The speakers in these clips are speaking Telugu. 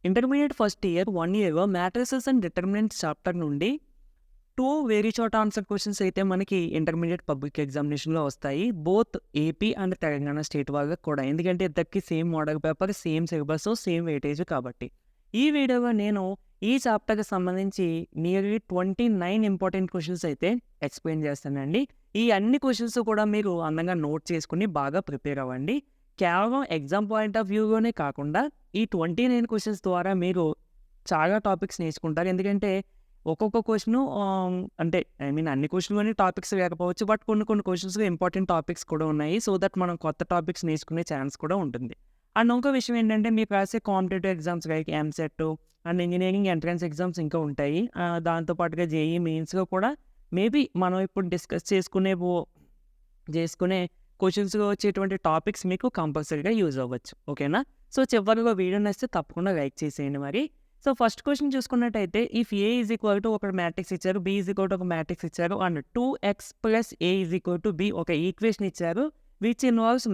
ఇంటర్మీడియట్ ఫస్ట్ ఇయర్ 1 ఇయర్‌లో మ్యాట్రిసెస్ అండ్ డిటర్మినెంట్స్ చాప్టర్ నుండి 2 వెరీ షార్ట్ ఆన్సర్ క్వెషన్స్ అయితే మనకి ఇంటర్మీడియట్ పబ్లిక్ ఎగ్జామినేషన్‌లో వస్తాయి. Both AP and Telangana state వాళ్ళకి కూడా. ఎందుకంటే ఇద్దరికీ same model paper, same syllabus, same weightage కాబట్టి. ఈ వీడియోలో నేను ఈ చాప్టర్‌కి సంబంధించి నియర్లీ 29 ఇంపార్టెంట్ క్వెషన్స్ అయితే ఎక్స్‌ప్లెయిన్ చేస్తానండి. ఈ అన్ని క్వెషన్స్ కూడా మీరు అందంగా నోట్ చేసుకొని బాగా ప్రిపేర్ అవ్వండి. కేవలం ఎగ్జామ్ పాయింట్ ఆఫ్ వ్యూలోనే కాకుండా ఈ 29 క్వెషన్స్ ద్వారా మీరు చాలా టాపిక్స్ నేర్చుకుంటారు. ఎందుకంటే ఒక్కొక్క క్వెషను అంటే అన్ని క్వెషన్‌లోని టాపిక్స్ లేకపోవచ్చు. బట్ కొన్ని క్వెషన్స్‌లో ఇంపార్టెంట్ టాపిక్స్ కూడా ఉన్నాయి. సో దట్ మనం కొత్త టాపిక్స్ నేర్చుకునే ఛాన్స్ కూడా ఉంటుంది. అండ్ ఇంకో విషయం ఏంటంటే మీకు రాసే competitive exams like EAMCET and engineering entrance exams ఇంకా ఉంటాయి. దాంతో పాటుగా జేఈఈ మెయిన్స్‌లో కూడా మేబీ మనం ఇప్పుడు డిస్కస్ చేసుకునే క్వెషన్స్‌లో వచ్చేటువంటి టాపిక్స్ మీకు కంపల్సరీగా యూజ్ అవ్వచ్చు. ఓకేనా? సో చివరిలో వీడియో నచ్చితే తప్పకుండా లైక్ చేసేయండి మరి. సో ఫస్ట్ క్వెషన్ చూసుకున్నట్టయితే if A is equal to ఒక మ్యాట్రిక్స్ ఇచ్చారు, బి ఈజ్ ఈక్వల్ టు ఒక మ్యాట్రిక్స్ ఇచ్చారు and 2x plus A is equal to B ఒక ఈక్వేషన్ ఇచ్చారు విచ్ ఇన్వాల్వ్స్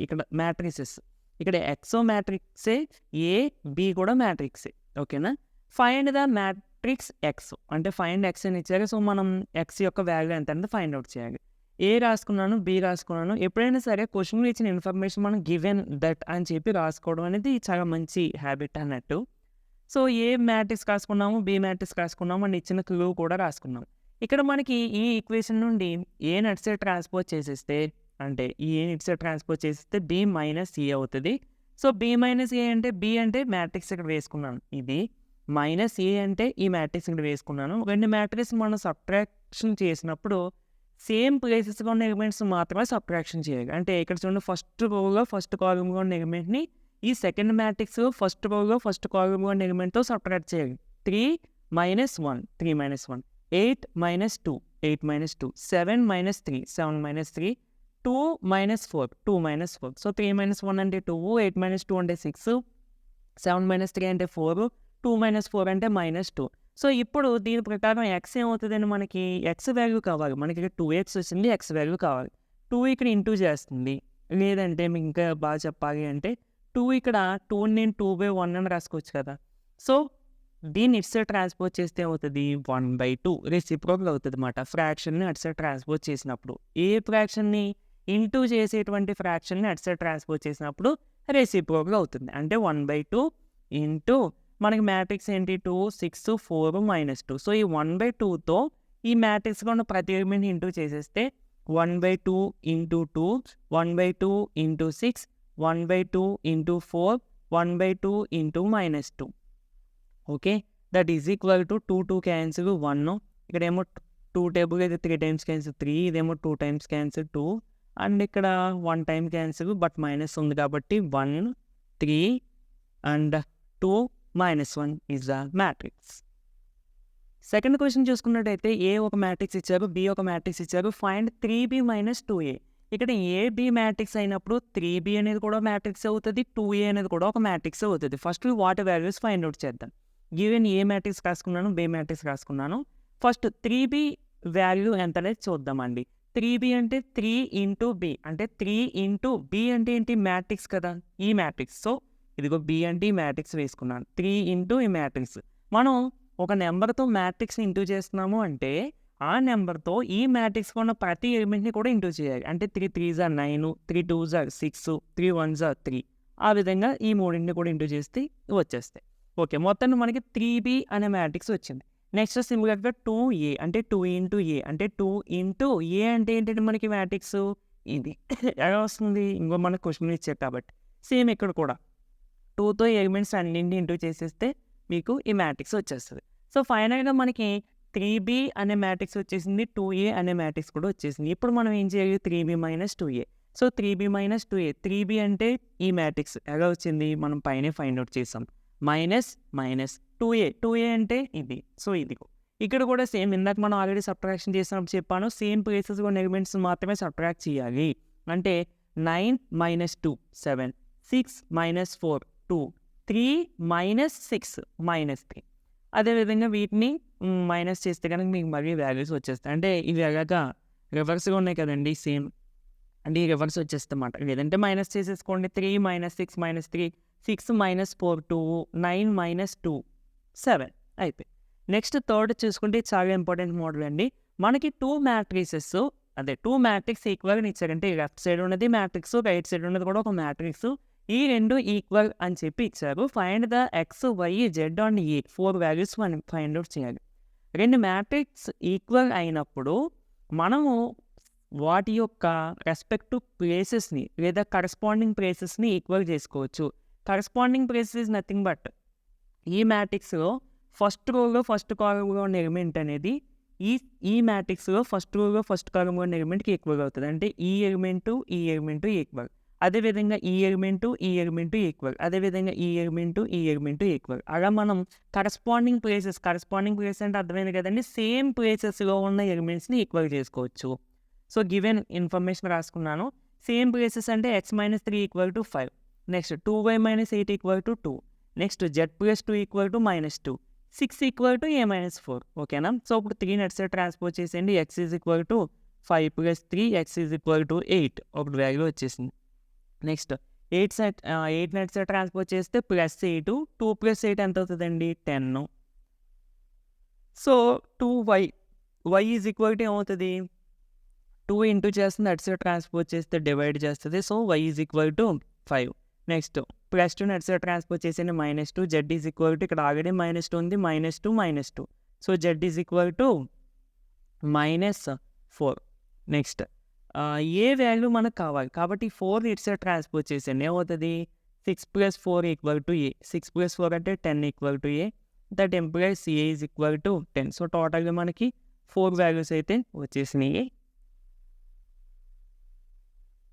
ఇక్కడ మ్యాట్రిసెస్. ఇక్కడ ఎక్సో మ్యాట్రిక్సే, ఏ, బి కూడా మ్యాట్రిక్సే. ఓకేనా? ఫైండ్ ద మ్యాట్రిక్స్ ఎక్స్ అంటే ఫైండ్ ఎక్స్ అని ఇచ్చారు. సో మనం ఎక్స్ యొక్క వాల్యూ ఎంత అనేది ఫైండ్ అవుట్ చేయాలి. ఏ రాసుకున్నాను, బి రాసుకున్నాను. ఎప్పుడైనా సరే క్వెషన్‌లో ఇచ్చిన ఇన్ఫర్మేషన్ మనం గివెన్ దట్ అని చెప్పి రాసుకోవడం అనేది చాలా మంచి హ్యాబిట్ అన్నట్టు. సో ఏ మ్యాట్రిక్స్ రాసుకున్నాము, బి మ్యాట్రిక్స్ రాసుకున్నాము అండ్ ఇచ్చిన క్లూ కూడా రాసుకున్నాం. ఇక్కడ మనకి ఈ ఈక్వేషన్ నుండి ఏని అటు సైడ్ ట్రాన్స్‌పోజ్ చేసేస్తే అంటే ఈ ఏని ఇటు సైడ్ ట్రాన్స్‌పోజ్ చేసేస్తే బి మైనస్ ఏ అవుతది. సో బి మైనస్ ఏ అంటే బి అంటే మ్యాట్రిక్స్ ఇక్కడ వేసుకున్నాను. ఇది మైనస్ ఏ అంటే ఈ మ్యాట్రిక్స్ ఇక్కడ వేసుకున్నాను. 2 మ్యాట్రిక్స్ మనం సబ్ట్రాక్షన్ చేసినప్పుడు సేమ్ ప్లేసెస్‌లో ఉన్న ఎలిమెంట్స్ మాత్రమే సబ్ట్రాక్షన్ చేయాలి. అంటే ఇక్కడ చూడండి ఫస్ట్ రోలో ఫస్ట్ కాలమ్‌లో ఉన్న ఎలిమెంట్‌ని ఈ సెకండ్ మ్యాట్రిక్స్ ఫస్ట్ రోలో ఫస్ట్ కాలమ్‌లో ఉన్న ఎలిమెంట్‌తో సబ్ట్రాక్ట్ చేయాలి. 3 minus 1 3 minus 1 8 minus 2 8 minus 2 7 minus 3 7 minus 3 2 minus 4 2 minus 4. So 3 minus 1 అంటే 2 8 మైనస్ 2 అంటే 6 7 మైనస్ 3 అంటే 4 2 మైనస్ 4 అంటే మైనస్ 2. సో ఇప్పుడు దీని ప్రకారం ఎక్స్ ఏమవుతుందండి మనకి ఎక్స్ వాల్యూ కావాలి. మనకి ఇక్కడ 2x వచ్చింది, ఎక్స్ వాల్యూ కావాలి. 2 ఇక్కడ ఇంటూ చేస్తుంది. లేదంటే మీకు ఇంకా బాగా చెప్పాలి అంటే 2 ఇక్కడ 2ని నేను 2/1 అని రాసుకోవచ్చు కదా. సో దీన్ని ఇటు సైడ్ ట్రాన్స్‌పోజ్ చేస్తే ఏమవుతుంది 1/2 రెసిప్రోకల్ అవుతుంది మాట. ఫ్రాక్షన్‌ని అటు సైడ్ ట్రాన్స్‌పోజ్ చేసినప్పుడు. ఏ ఫ్రాక్షన్‌ని ఇంటూ చేసేటువంటి ఫ్రాక్షన్‌ని అటు సైడ్ ట్రాన్స్‌పోజ్ చేసినప్పుడు రెసిప్రోకల్ అవుతుంది. అంటే 1/2 ఇంటూ మనకి మ్యాట్రిక్స్ ఏంటి 2 6 4 -2. సో ఈ 1/2తో ఈ మ్యాట్రిక్స్‌లో ఉన్న ప్రతి ఎలిమెంట్‌ని ఇంటూ చేసేస్తే 1/2 into 2 1/2 into 6 1/2 into 4 1/2 into -2. Okay. That is equal to 2 2 cancel 1. ఇక్కడేమో 2 టేబుల్ అయితే 3 టైమ్స్ క్యాన్సిల్ 3. ఇదేమో 2 టైమ్స్ క్యాన్సిల్ 2 అండ్ ఇక్కడ 1 టైమ్ క్యాన్సిల్ బట్ మైనస్ ఉంది కాబట్టి 1 3 and 2 -1 is the matrix. Second question చూసుకున్నట్టయితే ఏ ఒక మ్యాట్రిక్స్ ఇచ్చారు, బి ఒక మ్యాట్రిక్స్ ఇచ్చారు. Find 3b - 2a. ఇక్కడ ఏబి మ్యాట్రిక్స్ అయినప్పుడు 3b అనేది కూడా మ్యాట్రిక్స్ అవుతుంది, 2a అనేది కూడా ఒక మ్యాట్రిక్స్ అవుతుంది. ఫస్ట్ వాటి వాల్యూస్ ఫైండ్ అవుట్ చేద్దాం. గివెన్ ఏ మ్యాట్రిక్స్ రాసుకున్నాను, బి మ్యాట్రిక్స్ రాసుకున్నాను. ఫస్ట్ 3b వాల్యూ ఎంత అనేది చూద్దామండి. 3b అంటే 3 ఇంటూ బి అంటే 3 ఇంటూ బి అంటే ఏంటి మ్యాట్రిక్స్ కదా, ఈ మ్యాట్రిక్స్. సో ఇదిగో బి అంటే ఈ మ్యాట్రిక్స్ వేసుకున్నాను. 3 ఇంటూ ఈ మ్యాట్రిక్స్. మనం ఒక నెంబర్తో మ్యాట్రిక్స్ని ఇంటూ చేస్తున్నాము అంటే ఆ నెంబర్తో ఈ మ్యాట్రిక్స్లో ఉన్న ప్రతి ఎలిమెంట్ని కూడా ఇంటూ చేయాలి. అంటే 3 3s are 9 3 2s are 6 3 1s are 3. ఆ విధంగా ఈ మూడింటిని కూడా ఇంటూ చేస్తే వచ్చేస్తాయి. ఓకే, మొత్తాన్ని మనకి 3b అనే మ్యాట్రిక్స్ వచ్చింది. నెక్స్ట్ సిమిలర్గా 2a అంటే 2 ఇంటూ ఏ అంటే 2 ఇంటూ ఏ అంటే ఏంటంటే మనకి మ్యాట్రిక్స్ ఇది ఎలా వస్తుంది, ఇంకో మనకు క్వశ్చన్ ఇచ్చారు కాబట్టి సేమ్ ఇక్కడ కూడా 2తో ఎలిమెంట్స్ అన్నింటిని ఇంటూ చేసేస్తే మీకు ఈ మ్యాట్రిక్స్ వచ్చేస్తుంది. సో ఫైనల్గా మనకి 3b అనే మ్యాట్రిక్స్ వచ్చేసింది, 2a అనే మ్యాట్రిక్స్ కూడా వచ్చేసింది. ఇప్పుడు మనం ఏం చేయాలి 3b - 2a. So 3b - 2a 3b అంటే ఈ మ్యాట్రిక్స్ ఎలా వచ్చింది మనం పైనే ఫైండ్ అవుట్ చేసాం. మైనస్ 2a అంటే ఇది. సో ఇదిగో ఇక్కడ కూడా సేమ్ ఇందాక మనం ఆల్రెడీ సబ్ట్రాక్షన్ చేసినప్పుడు చెప్పాను సేమ్ ప్లేసెస్లో ఉన్న ఎలిమెంట్స్ మాత్రమే సబ్ట్రాక్ట్ చేయాలి. అంటే 9 - 2 7 6 - 4 2 3 - 6 -3. అదేవిధంగా వీటిని మైనస్ చేస్తే కనుక మీకు మళ్ళీ వాల్యూస్ వచ్చేస్తాయి. అంటే ఇవి ఎలాగా రివర్స్గా ఉన్నాయి కదండి సేమ్. అంటే ఈ రివర్స్ వచ్చేస్తమాట. లేదంటే మైనస్ చేసేసుకోండి. 3 - 6 - 3 6 మైనస్ 4 2, 9 మైనస్ 2 7 అయిపోయి. నెక్స్ట్ థర్డ్ చూసుకుంటే ఇది చాలా ఇంపార్టెంట్ మోడల్ అండి. మనకి 2 మ్యాట్రిసెస్ మ్యాట్రిక్స్ ఈక్వల్గా ఇచ్చారంటే లెఫ్ట్ సైడ్ ఉన్నది మ్యాట్రిక్స్, రైట్ సైడ్ ఉన్నది కూడా ఒక మ్యాట్రిక్స్. ఈ 2 ఈక్వల్ అని చెప్పి ఇచ్చారు. Find the X, Y, Z and A 4 values మనం ఫైండ్ అవుట్ చేయాలి. 2 మ్యాట్రిక్స్ ఈక్వల్ అయినప్పుడు మనము వాటి యొక్క రెస్పెక్టివ్ ప్లేసెస్ని లేదా కరస్పాండింగ్ ప్లేసెస్ని ఈక్వల్ చేసుకోవచ్చు. Corresponding places is nothing but ఈ మ్యాట్రిక్స్లో ఫస్ట్ రోలో ఫస్ట్ కాలంలో ఉన్న ఎలిమెంట్ అనేది ఈ మ్యాట్రిక్స్లో ఫస్ట్ రోలో ఫస్ట్ కాలంలో ఉన్న ఎలిమెంట్కి ఈక్వల్ అవుతుంది. అంటే ఈ ఎలిమెంటు ఈక్వల్, అదేవిధంగా ఈ ఎలిమెంటు ఈక్వల్, అదేవిధంగా ఈ ఎలిమెంటు ఈక్వల్. అలా మనం కరస్పాండింగ్ ప్లేసెస్ అంటే అర్థమైంది కదండి, సేమ్ ప్లేసెస్లో ఉన్న ఎలిమెంట్స్ని ఈక్వల్ చేసుకోవచ్చు. సో గివెన్ ఇన్ఫర్మేషన్ రాసుకున్నాను. సేమ్ ప్లేసెస్ అంటే x-3 = 5, next 2y - 8 = 2, next z+2 = -2, 6 = a-4. ఓకేనా? సో ఇప్పుడు 3 నెట్ సైడ్ ట్రాన్స్పోజ్ చేసేయండి. x = 5 + 3, x = 8 ఒకటి వాల్యూ వచ్చేసింది. నెక్స్ట్ 8 నెట్ సైడ్ ట్రాన్స్పోజ్ చేస్తే +8, 2 + 8 ఎంత అవుతుందండి? 10. సో 2y = ఏమవుతుంది? 2 ఇంటూ చేస్తుంది, అటు సైడ్ ట్రాన్స్పోజ్ చేస్తే డివైడ్ చేస్తుంది. So y = 5. Next +2 net side transpose చేసేయండి, -2, z ఇక్కడ ఆల్రెడీ -2 ఉంది, -2. So z -4. నెక్స్ట్ ఏ వాల్యూ మనకు కావాలి కాబట్టి 4 ఇటు సైడ్ ట్రాన్స్పోజ్ చేసేయండి, ఏమవుతుంది? 6 + 4 = a, 6 + 4 అంటే 10 = a, that employees a = 10. So టోటల్గా మనకి 4 వాల్యూస్ అయితే వచ్చేసినాయి.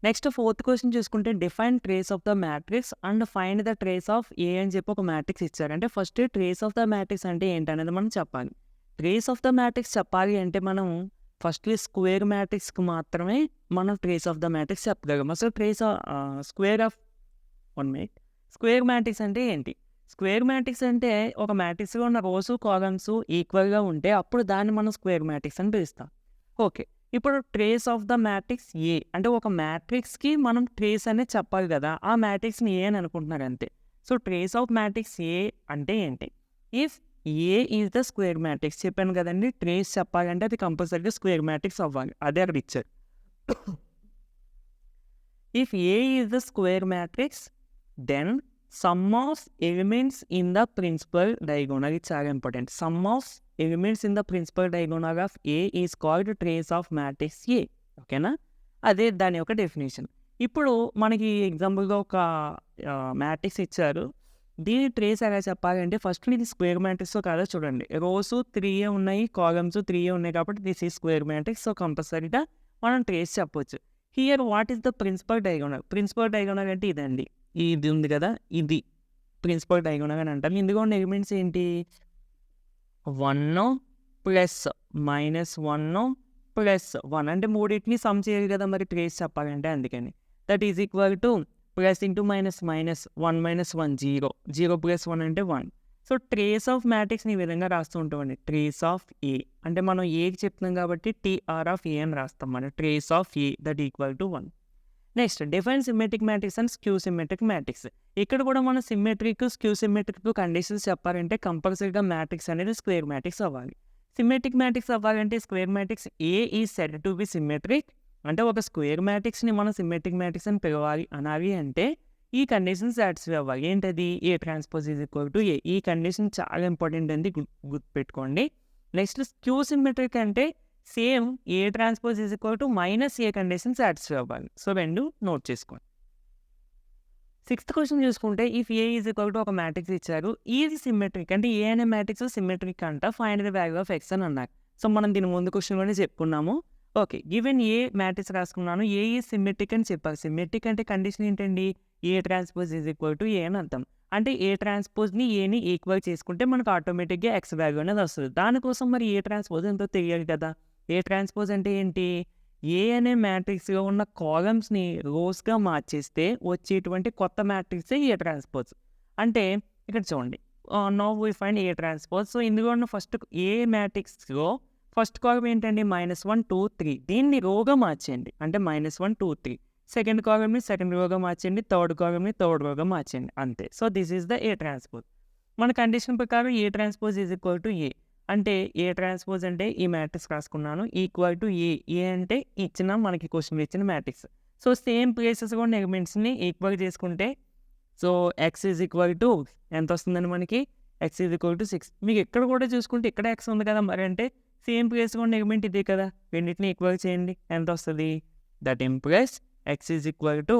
నెక్స్ట్ ఫోర్త్ క్వశ్చన్ చూసుకుంటే define trace of the matrix and find the trace of A అని చెప్పి ఒక మ్యాట్రిక్స్ ఇచ్చారు. అంటే first trace of the matrix అంటే ఏంటనేది మనం చెప్పాలి. ట్రేస్ ఆఫ్ ద మ్యాట్రిక్స్ చెప్పాలి అంటే మనం ఫస్ట్ స్క్వేర్ మ్యాట్రిక్స్కి మాత్రమే మనం ట్రేస్ ఆఫ్ ద మ్యాట్రిక్స్ చెప్పగలం. అసలు స్క్వేర్ మ్యాట్రిక్స్ అంటే ఏంటి? స్క్వేర్ మ్యాట్రిక్స్ అంటే ఒక మ్యాట్రిక్స్లో ఉన్న రోస్ కాలమ్స్ ఈక్వల్గా ఉంటే అప్పుడు దాన్ని మనం స్క్వేర్ మ్యాట్రిక్స్ అని పిలుస్తాం. ఓకే, ఇప్పుడు ట్రేస్ ఆఫ్ ద మ్యాట్రిక్స్ ఏ అంటే ఒక మ్యాట్రిక్స్కి మనం ట్రేస్ అనేది చెప్పాలి కదా, ఆ మ్యాట్రిక్స్ని ఏ అని అనుకుంటున్నారు అంతే. సో ట్రేస్ ఆఫ్ మ్యాట్రిక్స్ ఏ అంటే ఏంటి? If A is the square matrix చెప్పాను కదండి, ట్రేస్ చెప్పాలంటే అది కంపల్సరీగా స్క్వేర్ మ్యాట్రిక్స్ అవ్వాలి, అదే అక్కడ ఇచ్చారు. If A is the square matrix then sum of elements in the principal diagonal, ఇది చాలా important. Sum of elements in the principal diagonal of A is called trace of matrix A. ఓకేనా? అదే దాని యొక్క డెఫినేషన్. ఇప్పుడు మనకి ఎగ్జాంపుల్గా ఒక మ్యాట్రిక్స్ ఇచ్చారు, దీని ట్రేస్ ఎలా చెప్పాలంటే ఫస్ట్ ఇది స్క్వేర్ మ్యాట్రిక్స్ కాదో చూడండి. రోస్ 3 ఉన్నాయి, కాలమ్స్ 3 ఉన్నాయి కాబట్టి దిస్ ఈ స్క్వేర్ మ్యాట్రిక్స్. సో కంపల్సరీగా మనం ట్రేస్ చెప్పవచ్చు. Here what is the principal diagonal? Principal diagonal అంటే ఇదండి, ఇది ఉంది కదా, ఇది ప్రిన్సిపల్ డయాగోనల్ అని అంటారు. ఇందులో ఉన్న ఎలిమెంట్స్ ఏంటి? 1 + -1 + 1 అంటే మూడింటిని సమ్ చేయాలి కదా మరి ట్రేస్ చెప్పాలంటే, అందుకని that is equal to plus into minus 1 - 1 0, 0 + 1 అంటే 1. సో ట్రేస్ ఆఫ్ మ్యాట్రిక్స్ని ఈ విధంగా రాస్తూ ఉంటామండి. ట్రేస్ ఆఫ్ ఏ అంటే మనం ఏకి చెప్తున్నాం కాబట్టి TR ఆఫ్ ఏ అని రాస్తాం, మన trace of A that equal to 1. Next define symmetric matrix and skew symmetric matrix. ఇక్కడ కూడా మనం సిమెట్రిక్, స్క్యూ సిమెట్రిక్ కండిషన్స్ చెప్పాలంటే కంపల్సరీగా మ్యాట్రిక్స్ అనేది స్క్వేర్ మ్యాట్రిక్స్ అవ్వాలి. సిమెట్రిక్ మ్యాట్రిక్స్ అవ్వాలంటే square matrix A is said to B symmetric. అంటే ఒక స్క్వేర్ మ్యాట్రిక్స్ని మనం సిమెట్రిక్ మ్యాట్రిక్స్ అని పిలవాలి అనాలి అంటే ఈ కండిషన్ సాటిస్ఫై అవ్వాలి. ఏంటది? A transpose is equal to A. ఈ కండిషన్ చాలా ఇంపార్టెంట్ అండి, గుర్తుపెట్టుకోండి. నెక్స్ట్ స్క్యూ సిమెట్రిక్ అంటే same A transpose is equal to -A condition satisfy అవ్వాలి. సో రెండు నోట్ చేసుకోండి. 6th క్వశ్చన్ చూసుకుంటే if A is equal to ఒక మ్యాట్రిక్స్ ఇచ్చారు, ఈజ్ సిమెట్రిక్ అంటే ఏ అనే మ్యాట్రిక్స్ సిమెట్రిక్ అంట, find the value of x అని అన్నారు. సో మనం దీని ముందు క్వశ్చన్లోనే చెప్పుకున్నాము. ఓకే, గివెన్ ఏ మ్యాట్రిక్స్ రాసుకున్నాను, ఏ ఈజ్ సిమెట్రిక్ అని చెప్పాలి. సిమెట్రిక్ అంటే కండిషన్ ఏంటండి? A transpose is equal to A అని అర్థం. అంటే ఏ ట్రాన్స్పోజ్ని ఏని ఈక్వల్ చేసుకుంటే మనకు ఆటోమేటిక్గా ఎక్స్ వాల్యూ అనేది వస్తుంది. దానికోసం మరి ఏ ట్రాన్స్పోజ్ ఎంతో తెలియాలి కదా. ఏ ట్రాన్స్పోజ్ అంటే ఏంటి? ఏ అనే మ్యాట్రిక్స్లో ఉన్న కాలమ్స్ని రోస్గా మార్చేస్తే వచ్చేటువంటి కొత్త మ్యాట్రిక్సే ఏ ట్రాన్స్పోజ్. అంటే ఇక్కడ చూడండి, now we find A transpose. So ఇందులో ఉన్న ఫస్ట్ ఏ మ్యాట్రిక్స్లో ఫస్ట్ కాలమ్ ఏంటండి? -1 2 3. దీన్ని రోగా మార్చేయండి, అంటే -1 2 3. సెకండ్ కాలమ్ని సెకండ్ రోగా మార్చండి, థర్డ్ కాలమ్ని థర్డ్ రోగా మార్చండి, అంతే. So this is the A transpose. మన కండిషన్ ప్రకారం A transpose is equal to A. అంటే ఏ ట్రాన్స్పోజ్ అంటే ఈ మ్యాట్రిక్స్ రాసుకున్నాను, ఈక్వల్ టు ఏ. ఏ అంటే ఇచ్చిన మనకి క్వశ్చన్లో ఇచ్చిన మ్యాట్రిక్స్. సో సేమ్ ప్లేసెస్ కూడా ఎలిమెంట్స్ని ఈక్వల్ చేసుకుంటే so X is equal to ఎంత వస్తుందండి మనకి, ఎక్స్ ఈజ్ ఈక్వల్ టు 6. మీకు ఎక్కడ కూడా చూసుకుంటే ఇక్కడ ఎక్స్ ఉంది కదా, మరి అంటే సేమ్ ప్లేస్ కూడా ఎలిమెంట్ ఇదే కదా, రెండింటిని ఈక్వల్ చేయండి, ఎంత వస్తుంది, that implies x is equal to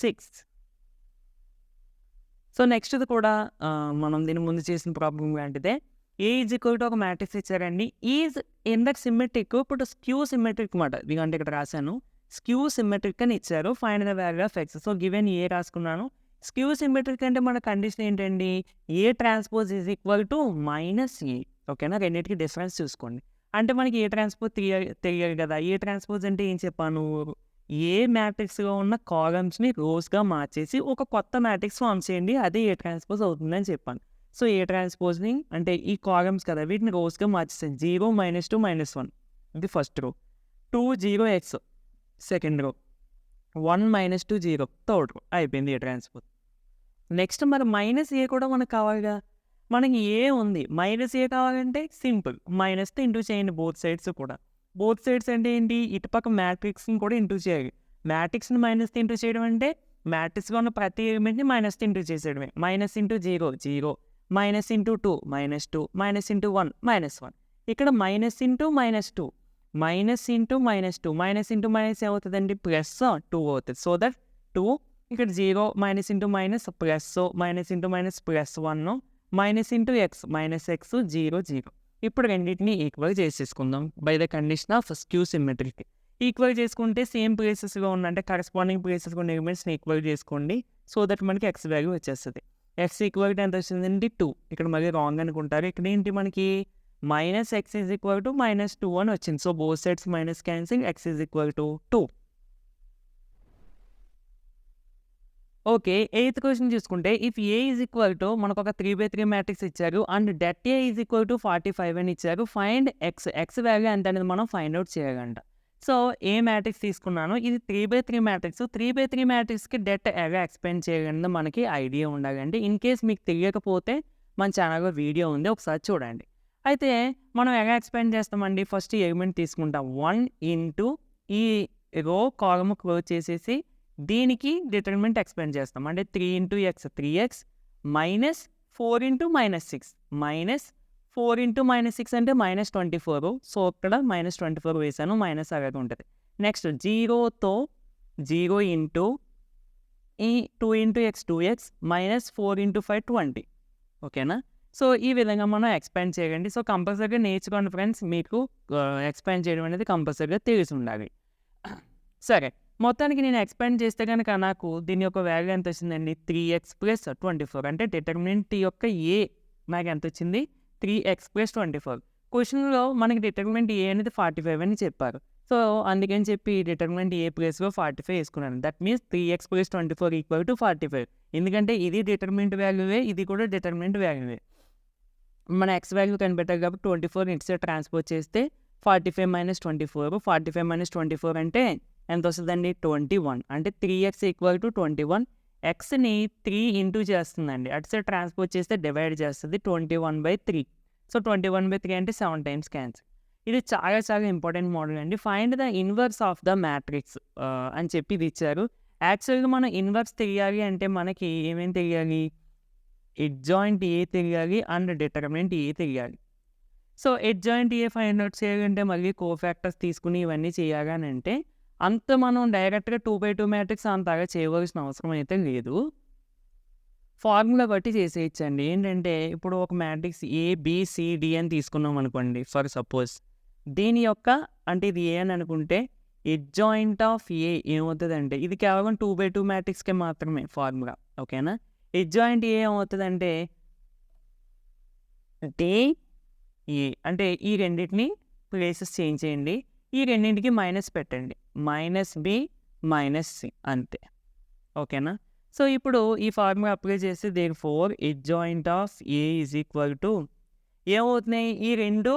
6. So నెక్స్ట్ది కూడా మనం దీని ముందు చేసిన ప్రాబ్లం లాంటిదే. ఏ ఈజ్ ఈక్వల్ టు ఒక మ్యాట్రిక్స్ ఇచ్చారండి, ఈజ్ ఇందర్ సిమెట్రిక్, ఇప్పుడు స్క్యూ సిమెట్రిక్ మాట, ఎందుకంటే ఇక్కడ రాశాను స్క్యూ సిమెట్రిక్ అని ఇచ్చారు, find the value of x. So given A రాసుకున్నాను. స్క్యూ సిమెట్రిక్ అంటే మన కండిషన్ ఏంటండి, A transpose is equal to minus A. ఓకేనా, రెండింటికి డిఫరెన్స్ చూసుకోండి. అంటే మనకి ఏ ట్రాన్స్పోజ్ తెలియాలి కదా. ఏ ట్రాన్స్పోజ్ అంటే ఏం చెప్పాను, ఏ మ్యాట్రిక్స్గా ఉన్న కాలమ్స్ని రోస్గా మార్చేసి ఒక కొత్త మ్యాట్రిక్స్ ఫామ్ చేయండి, అదే ఏ ట్రాన్స్పోజ్ అవుతుందని చెప్పాను. సో ఏ ట్రాన్స్పోజ్ని అంటే ఈ కాలమ్స్ కదా, వీటిని రోస్గా మార్చేసాను. 0 -2 -1 ఇది first row, 2 0 x second row, 1 -2 0 third row, అయిపోయింది ఏ ట్రాన్స్పోజ్. నెక్స్ట్ మరి మైనస్ ఏ కూడా మనకు కావాలిగా, మనకి ఏ ఉంది, మైనస్ ఏ కావాలంటే సింపుల్ మైనస్తో ఇంటూ చేయండి బోత్ సైడ్స్ కూడా. బోత్ సైడ్స్ అంటే ఏంటి, ఇటుపక్క మ్యాట్రిక్స్ని కూడా ఇంటూ చేయాలి. మ్యాట్రిక్స్ని మైనస్తో ఇంటూ చేయడం అంటే మ్యాట్రిక్స్గా ఉన్న ప్రతి ఎలిమెంట్ని మైనస్తో ఇంటూ చేసేయడమే. Minus into 0 0, minus into 2 -2, minus into 1 -1. ఇక్కడ minus into -2, minus into -2, minus into minus ఏమవుతుందండి, ప్లస్ 2 అవుతుంది. సో దట్ 2 ఇక్కడ 0 minus into minus plus, minus into minus plus 1, minus into x minus x 0 0. ఇప్పుడు రెండింటిని ఈక్వల్ చేసేసుకుందాం by the condition of skew symmetric. Equal చేసుకుంటే సేమ్ ప్లేసెస్గా ఉన్న అంటే కరెస్పాండింగ్ ప్లేసెస్ ఉన్న ఎలిమెంట్స్ని ఈక్వల్ చేసుకోండి. సో దట్ మనకి ఎక్స్ వాల్యూ వచ్చేస్తుంది. ఎక్స్ ఈక్వల్ టు ఎంత వచ్చిందండి 2. ఇక్కడ మళ్ళీ రాంగ్ అనుకుంటారు, ఇక్కడ ఏంటి మనకి minus x is equal to -2 అని వచ్చింది. So both sides minus cancel, x is equal to 2. Okay, eighth question చూసుకుంటే if A is equal to మనకు ఒక 3/3 మ్యాట్రిక్స్ ఇచ్చారు and det A is equal to 45 అని ఇచ్చారు. ఫైండ్ ఎక్స్, ఎక్స్ వాల్యూ ఎంత అనేది మనం ఫైండ్ అవుట్ చేయాలంట. సో ఏ మ్యాట్రిక్స్ తీసుకున్నాను, ఇది 3/3 మ్యాట్రిక్స్. 3/3 మ్యాట్రిక్స్కి డెట్ ఎలా ఎక్స్ప్లెయిన్ చేయాలన్నది మనకి ఐడియా ఉండాలండి. ఇన్ కేస్ మీకు తెలియకపోతే మన ఛానల్లో వీడియో ఉంది, ఒకసారి చూడండి. అయితే మనం ఎలా ఎక్స్ప్లెయిన్ చేస్తామండి, ఫస్ట్ ఎలిమెంట్ తీసుకుంటాం 1 ఇంటూ ఈ రో కాలమ్ క్లోజ్ చేసేసి దీనికి డిటర్మినెంట్ ఎక్స్ప్లెయిన్ చేస్తాం. అంటే 3 into X 3x minus 4 into -6 minus 4 into -6 అంటే -24. సో ఇక్కడ -24 వేసాను, మైనస్ అలాగే ఉంటుంది. నెక్స్ట్ 0తో 0 ఇంటూ ఈ 2 into X 2x minus 4 into 5 20. ఓకేనా, సో ఈ విధంగా మనం ఎక్స్పాండ్ చేయండి. సో కంపల్సరీగా నేర్చుకోండి ఫ్రెండ్స్, మీకు ఎక్స్పాండ్ చేయడం అనేది కంపల్సరీగా తెలిసి ఉండాలి. సరే, మొత్తానికి నేను ఎక్స్పాండ్ చేస్తే కనుక నాకు దీని యొక్క వాల్యూ ఎంత వచ్చిందండి, 3x + 24. అంటే డిటర్మినెంట్ యొక్క ఏ నాకు ఎంత వచ్చింది, 3x + 24. క్వశ్చన్లో మనకి డిటర్మినెంట్ ఏ అనేది 45 అని చెప్పారు. సో అందుకని చెప్పి డిటర్మినెంట్ ఏ ప్లేస్లో 45 వేసుకున్నాను. That means 3x + 24 = 45. ఎందుకంటే ఇది డిటర్మినెంట్ వాల్యూవే, ఇది కూడా డిటర్మినెంట్ వాల్యూవే. మన ఎక్స్ వాల్యూ కనిపెట్టాలి కాబట్టి 24 ఇటు సైడ్ ట్రాన్స్పోజ్ చేస్తే 45 - 24. 45 - 24 అంటే ఎంత వస్తుందండి, 21. అంటే 3x = 21. ఎక్స్ని 3 ఇంటూ చేస్తుందండి, అటు సైడ్ ట్రాన్స్పోజ్ చేస్తే డివైడ్ చేస్తుంది, 21/3. సో 21/3 అంటే 7 టైమ్స్ క్యాన్సిల్. ఇది చాలా చాలా ఇంపార్టెంట్ మోడల్ అండి. Find the inverse of the matrix అని చెప్పి ఇది ఇచ్చారు. యాక్చువల్గా మనం ఇన్వర్స్ తెలియాలి అంటే మనకి ఏమేమి తెలియాలి, ఎడ్జాయింట్ ఏ తెలియాలి అండ్ డిటర్మినెంట్ ఏ తెలియాలి. So adjoint A find out చేయాలంటే మళ్ళీ కోఫాక్టర్స్ తీసుకుని ఇవన్నీ చేయాలి అని అంటే అంత మనం డైరెక్ట్గా 2/2 మ్యాట్రిక్స్ అంతగా చేయవలసిన అవసరం అయితే లేదు. ఫార్ములా బట్టి చేసేయచ్చండి. ఏంటంటే ఇప్పుడు ఒక మ్యాట్రిక్స్ ABCD అని తీసుకున్నాం అనుకోండి ఫర్ సపోజ్, దీని యొక్క అంటే ఇది ఏ అని అనుకుంటే ఎడ్జాయింట్ ఆఫ్ ఏ ఏమవుతుందంటే ఇది కేవలం 2/2 మ్యాట్రిక్స్కే మాత్రమే ఫార్ములా. ఓకేనా, ఎడ్జాయింట్ ఏ ఏమవుతుందంటే DE అంటే ఈ రెండింటిని ప్లేసెస్ చేంజ్ చేయండి, ఈ రెండింటికి మైనస్ పెట్టండి, -B -C అంతే. ఓకేనా, సో ఇప్పుడు ఈ ఫార్ములా అప్లై చేస్తే therefore adjoint of A is equal to ఏమవుతున్నాయి, ఈ రెండు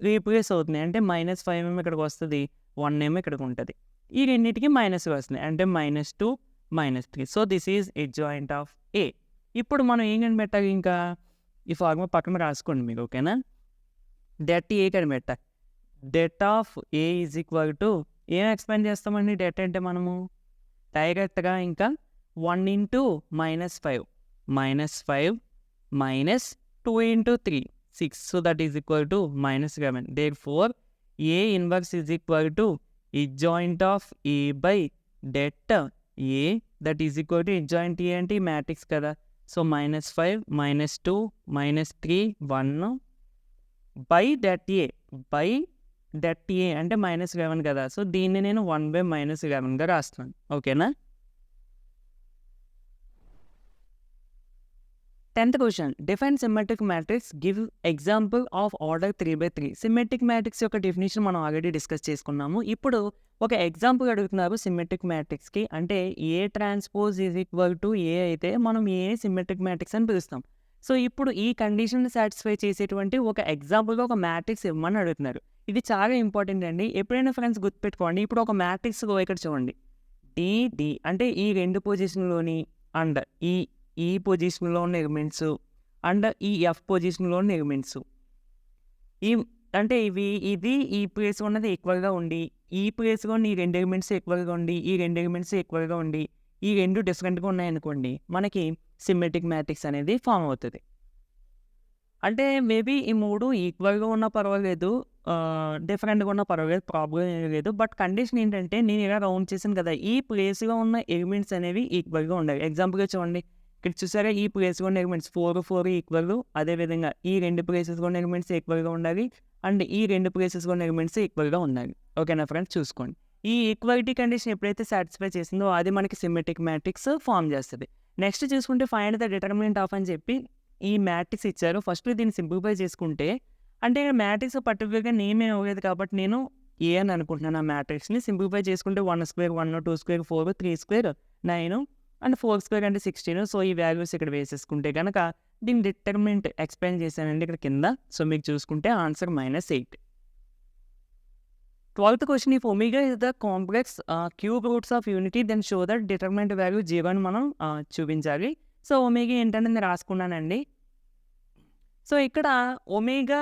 రీప్లేస్ అవుతున్నాయి. అంటే -5 ఏమో ఇక్కడికి వస్తుంది, 1 ఏమో ఇక్కడికి ఉంటుంది. ఈ రెండింటికి మైనస్ వస్తున్నాయి అంటే -2 -3. So this is adjoint of A. ఇప్పుడు మనం ఏం కనిపెట్టాలి ఇంకా ఈ ఫార్ములా పక్కన రాసుకోండి మీరు ఓకేనా. డెట్ ఏ కనిపెట్టాలి. Det of A is equal to ఏం ఎక్స్ప్లెయిన్ చేస్తామండి డెట్ అంటే మనము డైరెక్ట్గా ఇంకా 1 into -5 -2 into 3 6. So that is equal to -11. Therefore A inverse is equal to adjoint of A by det A that is equal to adjoint A అంటే ఈ మ్యాట్రిక్స్ కదా. సో -5 -2 -3 1 బై డెట్ ఏ అంటే -11 కదా. సో దీన్ని నేను 1/-11గా రాస్తున్నాను ఓకేనా. 10th question define symmetric matrix give example of order 3/3. Symmetric matrix యొక్క డెఫినేషన్ మనం ఆల్రెడీ డిస్కస్ చేసుకున్నాము. ఇప్పుడు ఒక ఎగ్జాంపుల్ అడుగుతున్నారు సిమెట్రిక్ మ్యాట్రిక్స్కి. అంటే A transpose is equal to A అయితే మనం ఏ సిమెట్రిక్ మ్యాట్రిక్స్ అని పిలుస్తాం. సో ఇప్పుడు ఈ కండిషన్ సాటిస్ఫై చేసేటువంటి ఒక ఎగ్జాంపుల్గా ఒక మ్యాట్రిక్స్ ఇవ్వమని అడుగుతున్నారు. ఇది చాలా ఇంపార్టెంట్ అండి. ఎప్పుడైనా ఫ్రెండ్స్ గుర్తుపెట్టుకోండి. ఇప్పుడు ఒక మ్యాట్రిక్స్ ఇక్కడ చూడండి డి అంటే ఈ రెండు పొజిషన్లోని అండ్ ఈ పొజిషన్లో ఉన్న ఎలిమెంట్స్ అండ్ ఈ ఎఫ్ పొజిషన్లో ఉన్న ఎలిమెంట్స్ ఈ అంటే ఇది ఈ ప్లేస్ ఉన్నది ఈక్వల్గా ఉండి ఈ ప్లేస్లో ఈ రెండు ఎలిమెంట్స్ ఈక్వల్గా ఉండి ఈ రెండు ఎలిమెంట్స్ ఈక్వల్గా ఉండి ఈ రెండు డిఫరెంట్గా ఉన్నాయనుకోండి మనకి సిమెట్రిక్ మ్యాట్రిక్స్ అనేది ఫామ్ అవుతుంది. అంటే మేబీ ఈ మూడు ఈక్వల్గా ఉన్నా పర్వాలేదు, డిఫరెంట్గా ఉన్నా పర్వాలేదు, ప్రాబ్లం ఏమీ లేదు. బట్ కండిషన్ ఏంటంటే నేను ఇలా రౌండ్ చేశాను కదా, ఈ ప్లేస్లో ఉన్న ఎలిమెంట్స్ అనేవి ఈక్వల్గా ఉండాలి. ఎగ్జాంపుల్గా చూడండి ఇక్కడ చూసారా ఈ ప్లేస్లో ఉన్న ఎలిమెంట్స్ 4 ఈక్వల్, అదేవిధంగా ఈ రెండు ప్లేసెస్లో ఉన్న ఎలిమెంట్స్ ఈక్వల్గా ఉండాలి అండ్ ఈ రెండు ప్లేసెస్లో ఉన్న ఎలిమెంట్స్ ఈక్వల్గా ఉండాలి. ఓకేనా ఫ్రెండ్స్ చూసుకోండి. ఈ ఈక్వాలిటీ కండిషన్ ఎప్పుడైతే సాటిస్ఫై చేసిందో అది మనకి సిమెట్రిక్ మ్యాట్రిక్స్ ఫామ్ చేస్తుంది. నెక్స్ట్ చూసుకుంటే ఫైండ్ ద డిటర్మినెంట్ ఆఫ్ అని చెప్పి ఈ మ్యాట్రిక్స్ ఇచ్చారు. ఫస్ట్ దీన్ని సింప్లిఫై చేసుకుంటే అంటే మ్యాట్రిక్స్ పర్టికులర్గా నేమ్ ఏం అవ్వలేదు కాబట్టి నేను ఏ అని అనుకుంటున్నాను. ఆ మ్యాట్రిక్స్ని సింప్లిఫై చేసుకుంటే 1² 1 2² 4 3² 9 అండ్ 4² అంటే 16. సో ఈ వాల్యూస్ ఇక్కడ వేసేసుకుంటే కనుక దీని డిటర్మినెంట్ ఎక్స్ప్లెయిన్ చేశానండి ఇక్కడ కింద. సో మీకు చూసుకుంటే answer -8. 12th question if omega is the complex cube roots of unity then show that determinant value 0 అని మనం చూపించాలి. సో ఒమేగా ఏంటంటే నేను రాసుకున్నానండి. సో ఇక్కడ ఒమేగా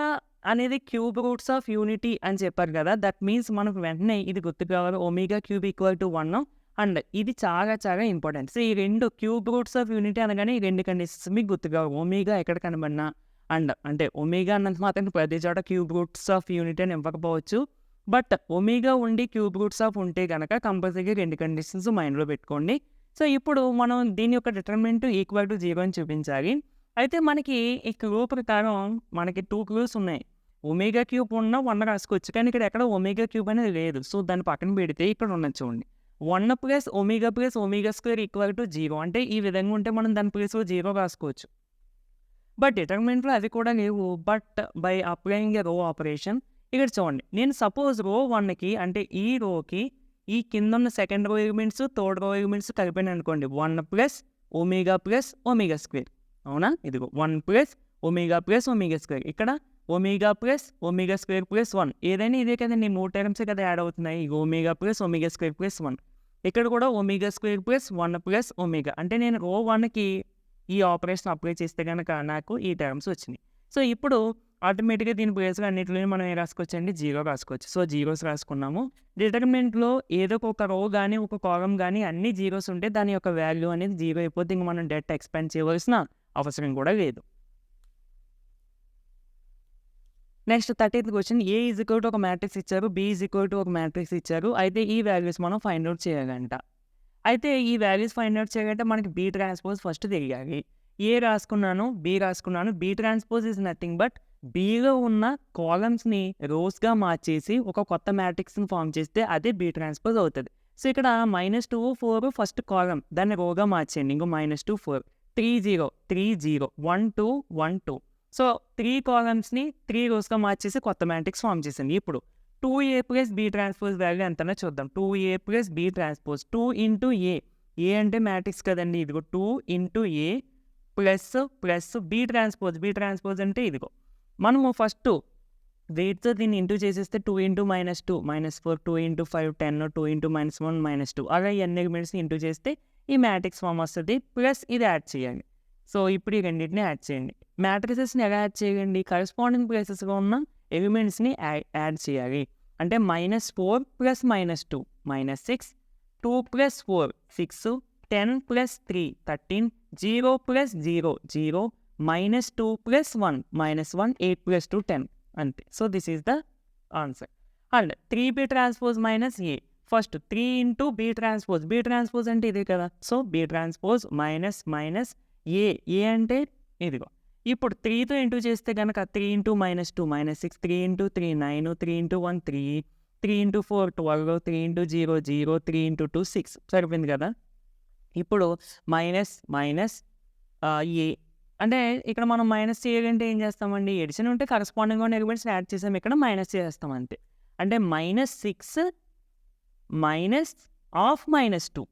అనేది క్యూబ్ రూట్స్ ఆఫ్ యూనిటీ అని చెప్పారు కదా, దట్ మీన్స్ మనకు వెంటనే ఇది గుర్తుకు రావాలి omega cube equal to 1 and ఇది చాలా చాలా ఇంపార్టెంట్. సో ఈ రెండు క్యూబ్ రూట్స్ ఆఫ్ యూనిటీ అనగానే ఈ రెండు కండిషన్స్ మీకు గుర్తుకు రావాలి. ఒమేగా ఎక్కడ కనబడినా అండ్ అంటే ఒమేగా అన్నంత మాత్రం ప్రతి చోట క్యూబ్ రూట్స్ ఆఫ్ యూనిటీ అని ఇవ్వకపోవచ్చు. బట్ ఒమేగా ఉండి క్యూబ్ రూట్స్ ఆఫ్ ఉంటే కనుక కంపల్సరీగా రెండు కండిషన్స్ మైండ్లో పెట్టుకోండి. సో ఇప్పుడు మనం దీని యొక్క డిటర్మినెంట్ ఈక్వల్ టు 0 అని చూపించాలి. అయితే మనకి ఈ క్లూ ప్రకారం మనకి 2 క్లూస్ ఉన్నాయి. ఒమేగా క్యూబ్ ఉన్న 1 రాసుకోవచ్చు, కానీ ఇక్కడ ఎక్కడ ఒమేగా క్యూబ్ అనేది లేదు. సో దాన్ని పక్కన పెడితే ఇక్కడ ఉన్నది చూడండి 1 + ఒమేగా² ఈక్వల్ టు 0. అంటే ఈ విధంగా ఉంటే మనం దాని ప్లేస్లో 0 రాసుకోవచ్చు. బట్ డిటర్మినెంట్లో అవి కూడా లేవు. బట్ బై అప్లయింగ్ ఎ రో ఆపరేషన్ ఇక్కడ చూడండి నేను సపోజ్ రో 1కి అంటే ఈ రోకి ఈ కింద ఉన్న second row elements third row elements కలిపాను అనుకోండి 1 + ఒమేగా² అవునా. ఇదిగో 1 + ఒమేగా² ఇక్కడ ఒమేగా + ఒమేగా² + 1 ఏదైనా ఇదే కదండి, 3 టర్మ్సే కదా యాడ్ అవుతున్నాయి. ఒమేగా + ఒమేగా² + 1 ఇక్కడ కూడా ఒమేగా² + 1 + ఒమేగా. అంటే నేను రో 1కి ఈ ఆపరేషన్ అప్లై చేస్తే కనుక నాకు ఈ టర్మ్స్ వచ్చినాయి. సో ఇప్పుడు ఆటోమేటిక్గా దీని ప్లేస్లో అన్నింటిలో మనం ఏం రాసుకోవచ్చండి 0 రాసుకోవచ్చు. So zeros రాసుకున్నాము. డిటర్మినెంట్లో ఏదో ఒక రో కానీ ఒక కాలమ్ కానీ అన్ని జీరోస్ ఉంటే దాని యొక్క వాల్యూ అనేది 0 అయిపోతే ఇంక మనం డెట్ ఎక్స్పాండ్ చేయవలసిన అవసరం కూడా లేదు. Next 13th question A is equal to ఒక మ్యాట్రిక్స్ ఇచ్చారు, బి ఈజ్ ఈక్వల్ టు ఒక మ్యాట్రిక్స్ ఇచ్చారు. అయితే ఈ వాల్యూస్ మనం ఫైండ్ అవుట్ చేయాలంట. అయితే ఈ వాల్యూస్ ఫైండ్ అవుట్ చేయాలంటే మనకి బి ట్రాన్స్పోజ్ ఫస్ట్ తెలియాలి. ఏ రాసుకున్నాను, బి రాసుకున్నాను. B transpose is nothing but below ఉన్న కాలమ్స్ని రోస్గా మార్చేసి ఒక కొత్త మ్యాట్రిక్స్ని ఫామ్ చేస్తే అదే బి ట్రాన్స్పోజ్ అవుతుంది. సో ఇక్కడ -2 4 ఫస్ట్ కాలమ్ దాన్ని రోగా మార్చేయండి. ఇంకో -2 4 3 0 3 0 1 2 1 2. సో 3 కాలమ్స్ని 3 రోస్గా మార్చేసి కొత్త మ్యాట్రిక్స్ ఫామ్ చేసింది. ఇప్పుడు 2a + b ట్రాన్స్పోజ్ వాల్యూ ఎంతనో చూద్దాం. 2a + b transpose 2 × a. ఏ అంటే మ్యాట్రిక్స్ కదండి, ఇదిగో 2 × a ప్లస్ b ట్రాన్స్పోజ్ అంటే ఇదిగో మనము ఫస్ట్ వెయిట్‌తో దీన్ని ఇంటూ చేసేస్తే 2 ఇంటూ -2 -4 2 ఇంటూ 5 10 2 ఇంటూ -1 -2 అలా ఈ అన్ని ఎలిమెంట్స్‌ని ఇంటూ చేస్తే ఈ మ్యాట్రిక్స్ ఫార్మ్ వస్తది. ప్లస్ ఇది యాడ్ చేయాలి. సో, ఇప్పుడు ఈ రెండిటిని యాడ్ చేయండి. మ్యాట్రిసెస్‌ని ఎలా యాడ్ చేయండి? కరెస్పాండింగ్ ప్లేసెస్‌లో ఉన్న ఎలిమెంట్స్‌ని యాడ్ చేయాలి. అంటే -4 plus -2 -6 2 plus 4 6 10 plus 3 13 0 plus 0 0 -2 plus 1 -1 8 plus 2 10 అంతే. So, this is the answer. And 3B transpose minus A. First 3 into B transpose. B transpose అంటే ఇదే కదా! So, B transpose minus A. A అంటే ఇదిగో. ఇప్పుడు 3తో ఇంటూ చేస్తే గనక 3 into -2 -6 3 into 3 9 3 into 1 3 3 into 4 12 3 into 0 0 3 into 2 6 సరిపోయింది కదా! ఇప్పుడు మైనస్ A. అంటే ఇక్కడ మనం మైనస్ చేయాలంటే ఏం చేస్తామండి? ఎడిషన్ ఉంటే కరెస్పాండింగ్‌గా ఉన్న ఎలిమెంట్స్‌ని యాడ్ చేసాం. ఇక్కడ మైనస్ చేసేస్తాం అంతే. అంటే -6 మైనస్ ఆఫ్ -2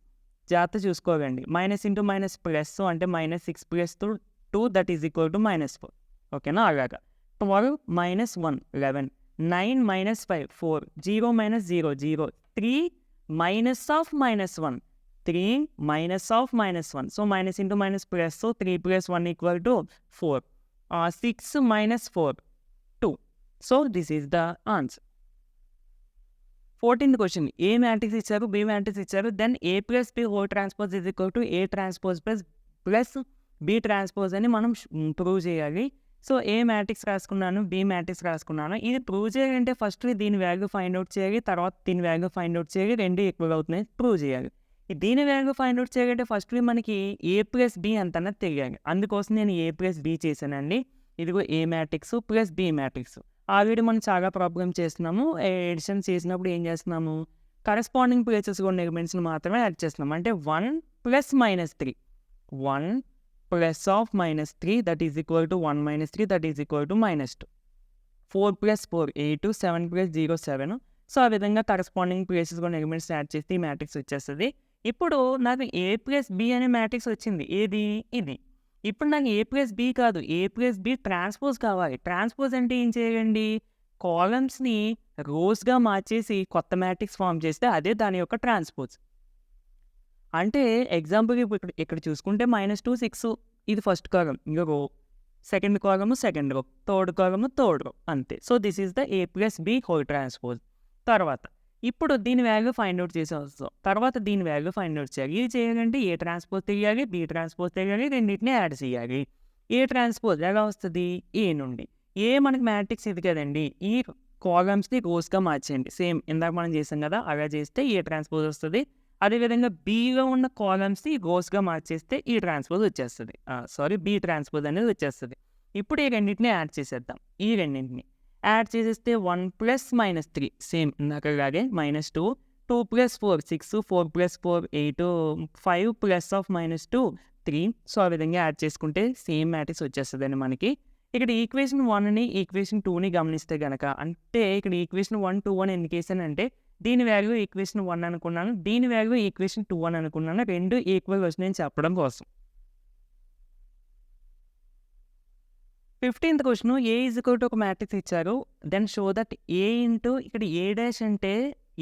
జాగ్రత్త చూసుకోకండి. మైనస్ ఇంటూ మైనస్ ప్లస్ అంటే -6 plus 2 that is equal to -4 ఓకేనా? అలాగా 12 - 1 11 9 - 5 4 0 - 0 0 3 minus of -1 3 minus of -1 so minus into minus plus 3 plus 1 equal to 4 6 - 4 2 so this is the answer. 14th question A matrix ఇచ్చారు, బి మ్యాట్రిక్స్ ఇచ్చారు. Then A plus B whole transpose is equal to A transpose plus B transpose అని మనం ప్రూవ్ చేయాలి. సో ఏ మ్యాట్రిక్స్ రాసుకున్నాను, బి మ్యాట్రిక్స్ రాసుకున్నాను. ఇది ప్రూవ్ చేయాలంటే ఫస్ట్ దీని వాల్యూ ఫైండ్ అవుట్ చేయాలి, తర్వాత దీని వాల్యూ ఫైండ్ అవుట్ చేయాలి, రెండు ఈక్వల్ అవుతున్నాయి ప్రూవ్ చేయాలి. దీని వాల్యూ ఫైండ్ అవుట్ చేయాలంటే ఫస్ట్ మనకి A ప్లస్ బి ఎంత అన్నది తెలియాలి. అందుకోసం నేను A ప్లస్ బి చేశానండి. ఇదిగో A matrix plus B matrix. Already మనం చాలా ప్రాబ్లమ్ చేస్తున్నాము. ఎడిషన్ చేసినప్పుడు ఏం చేస్తున్నాము, కరెస్పాండింగ్ ప్లేసెస్ ఉన్న ఎలిమెంట్స్ని మాత్రమే యాడ్ చేస్తున్నాం. అంటే 1 plus -3 1 plus of -3 that is equal to 1 - 3 that is equal to -2 4 plus 4 8 7 plus 0 7. So ఆ విధంగా కరెస్పాండింగ్ ప్లేసెస్ ఉన్న ఎలిమెంట్స్ యాడ్ చేస్తే ఈ మ్యాట్రిక్స్ వచ్చేస్తుంది. ఇప్పుడు నాకు A ప్లస్ బి అనే మ్యాట్రిక్స్ వచ్చింది. ఏది? ఇది. ఇప్పుడు నాకు A ప్లస్ బి కాదు, A ప్లస్ బి ట్రాన్స్పోజ్ కావాలి. ట్రాన్స్పోజ్ అంటే ఏం చేయండి, కాలమ్స్ని రోస్గా మార్చేసి కొత్త మ్యాట్రిక్స్ ఫామ్ చేస్తే అదే దాని యొక్క ట్రాన్స్పోజ్. అంటే ఎగ్జాంపుల్కి ఇప్పుడు ఇక్కడ చూసుకుంటే -2 6 ఇది ఫస్ట్ కాలమ్, ఇంకో row, second column second row, third column third row అంతే. So this is the A plus B whole transpose. తర్వాత ఇప్పుడు దీని వాల్యూ ఫైండ్ అవుట్ చేసి వస్తాం. తర్వాత దీని వాల్యూ ఫైండ్ అవుట్ చేయాలి. ఇది చేయాలంటే ఏ ట్రాన్స్పోజ్ తెలియాలి, బి ట్రాన్స్పోజ్ తెలియాలి, రెండింటిని యాడ్ చేయాలి. ఏ ట్రాన్స్పోజ్ ఎలా వస్తుంది, ఏ నుండి. ఏ మనకి మ్యాట్రిక్స్ ఇది కదండి, ఈ కాలమ్స్ని రోస్గా మార్చేయండి. సేమ్ ఇందాక మనం చేసాం కదా, అలా చేస్తే ఏ ట్రాన్స్పోజ్ వస్తుంది. అదేవిధంగా బీలో ఉన్న కాలమ్స్ని రోస్గా మార్చేస్తే ఈ ట్రాన్స్పోజ్ వచ్చేస్తుంది. బి ట్రాన్స్పోజ్ అనేది వచ్చేస్తుంది. ఇప్పుడు ఈ రెండింటిని యాడ్ చేసేద్దాం. ఈ రెండింటిని యాడ్ చేసేస్తే 1 ప్లస్ -3 సేమ్ ఇందాకలాగే -2 2 plus 4 6 4 plus 4 8 5 plus of -2 3. So ఆ విధంగా యాడ్ చేసుకుంటే సేమ్ మ్యాట్రిక్స్ వచ్చేస్తుందండి మనకి. ఇక్కడ ఈక్వేషన్ 1ని ఈక్వేషన్ 2ని గమనిస్తే కనుక, అంటే ఇక్కడ ఈక్వేషన్ 1 2 1 ఎందుకు వేసానంటే దీని వాల్యూ ఈక్వేషన్ 1 అనుకున్నాను, దీని వాల్యూ ఈక్వేషన్ 2 అని అనుకున్నాను, రెండు ఈక్వల్ వచ్చినాయని చెప్పడం కోసం. 15th question A is equal to ఒక మ్యాట్రిక్స్ ఇచ్చారు. Then show that A into ఇక్కడ ఏ డాష్ అంటే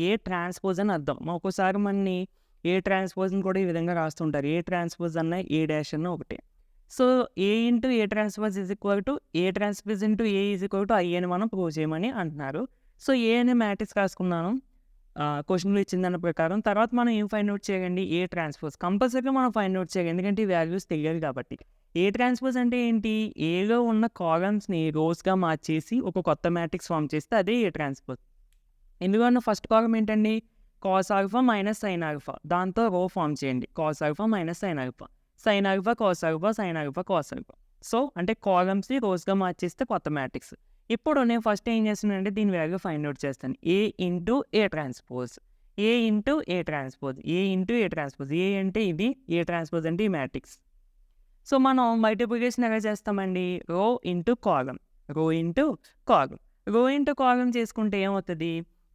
ఏ ట్రాన్స్పోజ్ అని అర్థం. ఒక్కోసారి మనని ఏ ట్రాన్స్పోజ్ని కూడా ఈ విధంగా రాస్తుంటారు. ఏ ట్రాన్స్పోజ్ అన్న ఏ డాష్ అన్న ఒకటే. So A into A transpose is equal to A transpose into A is equal to I అని మనం ప్రూవ్ చేయమని అంటున్నారు. సో ఏ అనే మ్యాట్రిక్స్ రాసుకున్నాను క్వశ్చన్లో ఇచ్చిన దాని ప్రకారం. తర్వాత మనం ఏం ఫైండ్ అవుట్ చేయండి, ఏ ట్రాన్స్పోజ్ కంపల్సరీగా మనం ఫైండ్ అవుట్ చేయాలి, ఎందుకంటే ఈ వాల్యూస్ తెలియాలి కాబట్టి. ఏ ట్రాన్స్పోజ్ అంటే ఏంటి, ఏలో ఉన్న కాలమ్స్ని రోస్గా మార్చేసి ఒక కొత్త మ్యాట్రిక్స్ ఫామ్ చేస్తే అదే ఏ ట్రాన్స్పోజ్. ఎందుకన్నా ఫస్ట్ కాలమ్ ఏంటండి, cos alpha minus sine alpha, దాంతో రో ఫామ్ చేయండి. Cos alpha minus sine alpha, sine alpha cos alpha, sine alpha cos alpha. So అంటే కాలమ్స్ని రోస్గా మార్చేస్తే కొత్త మ్యాట్రిక్స్. ఇప్పుడు నేను ఫస్ట్ ఏం చేస్తున్నానంటే దీని వాల్యూ ఫైండ్ అవుట్ చేస్తాను. A into A transpose, A into A transpose, A into A transpose. A అంటే ఇది, ఏ ట్రాన్స్పోజ్ అంటే ఈ మ్యాట్రిక్స్. సో మనం మల్టిప్లికేషన్ ఎలా చేస్తామండి, row into column, row into column. Row into column చేసుకుంటే ఏమవుతుంది,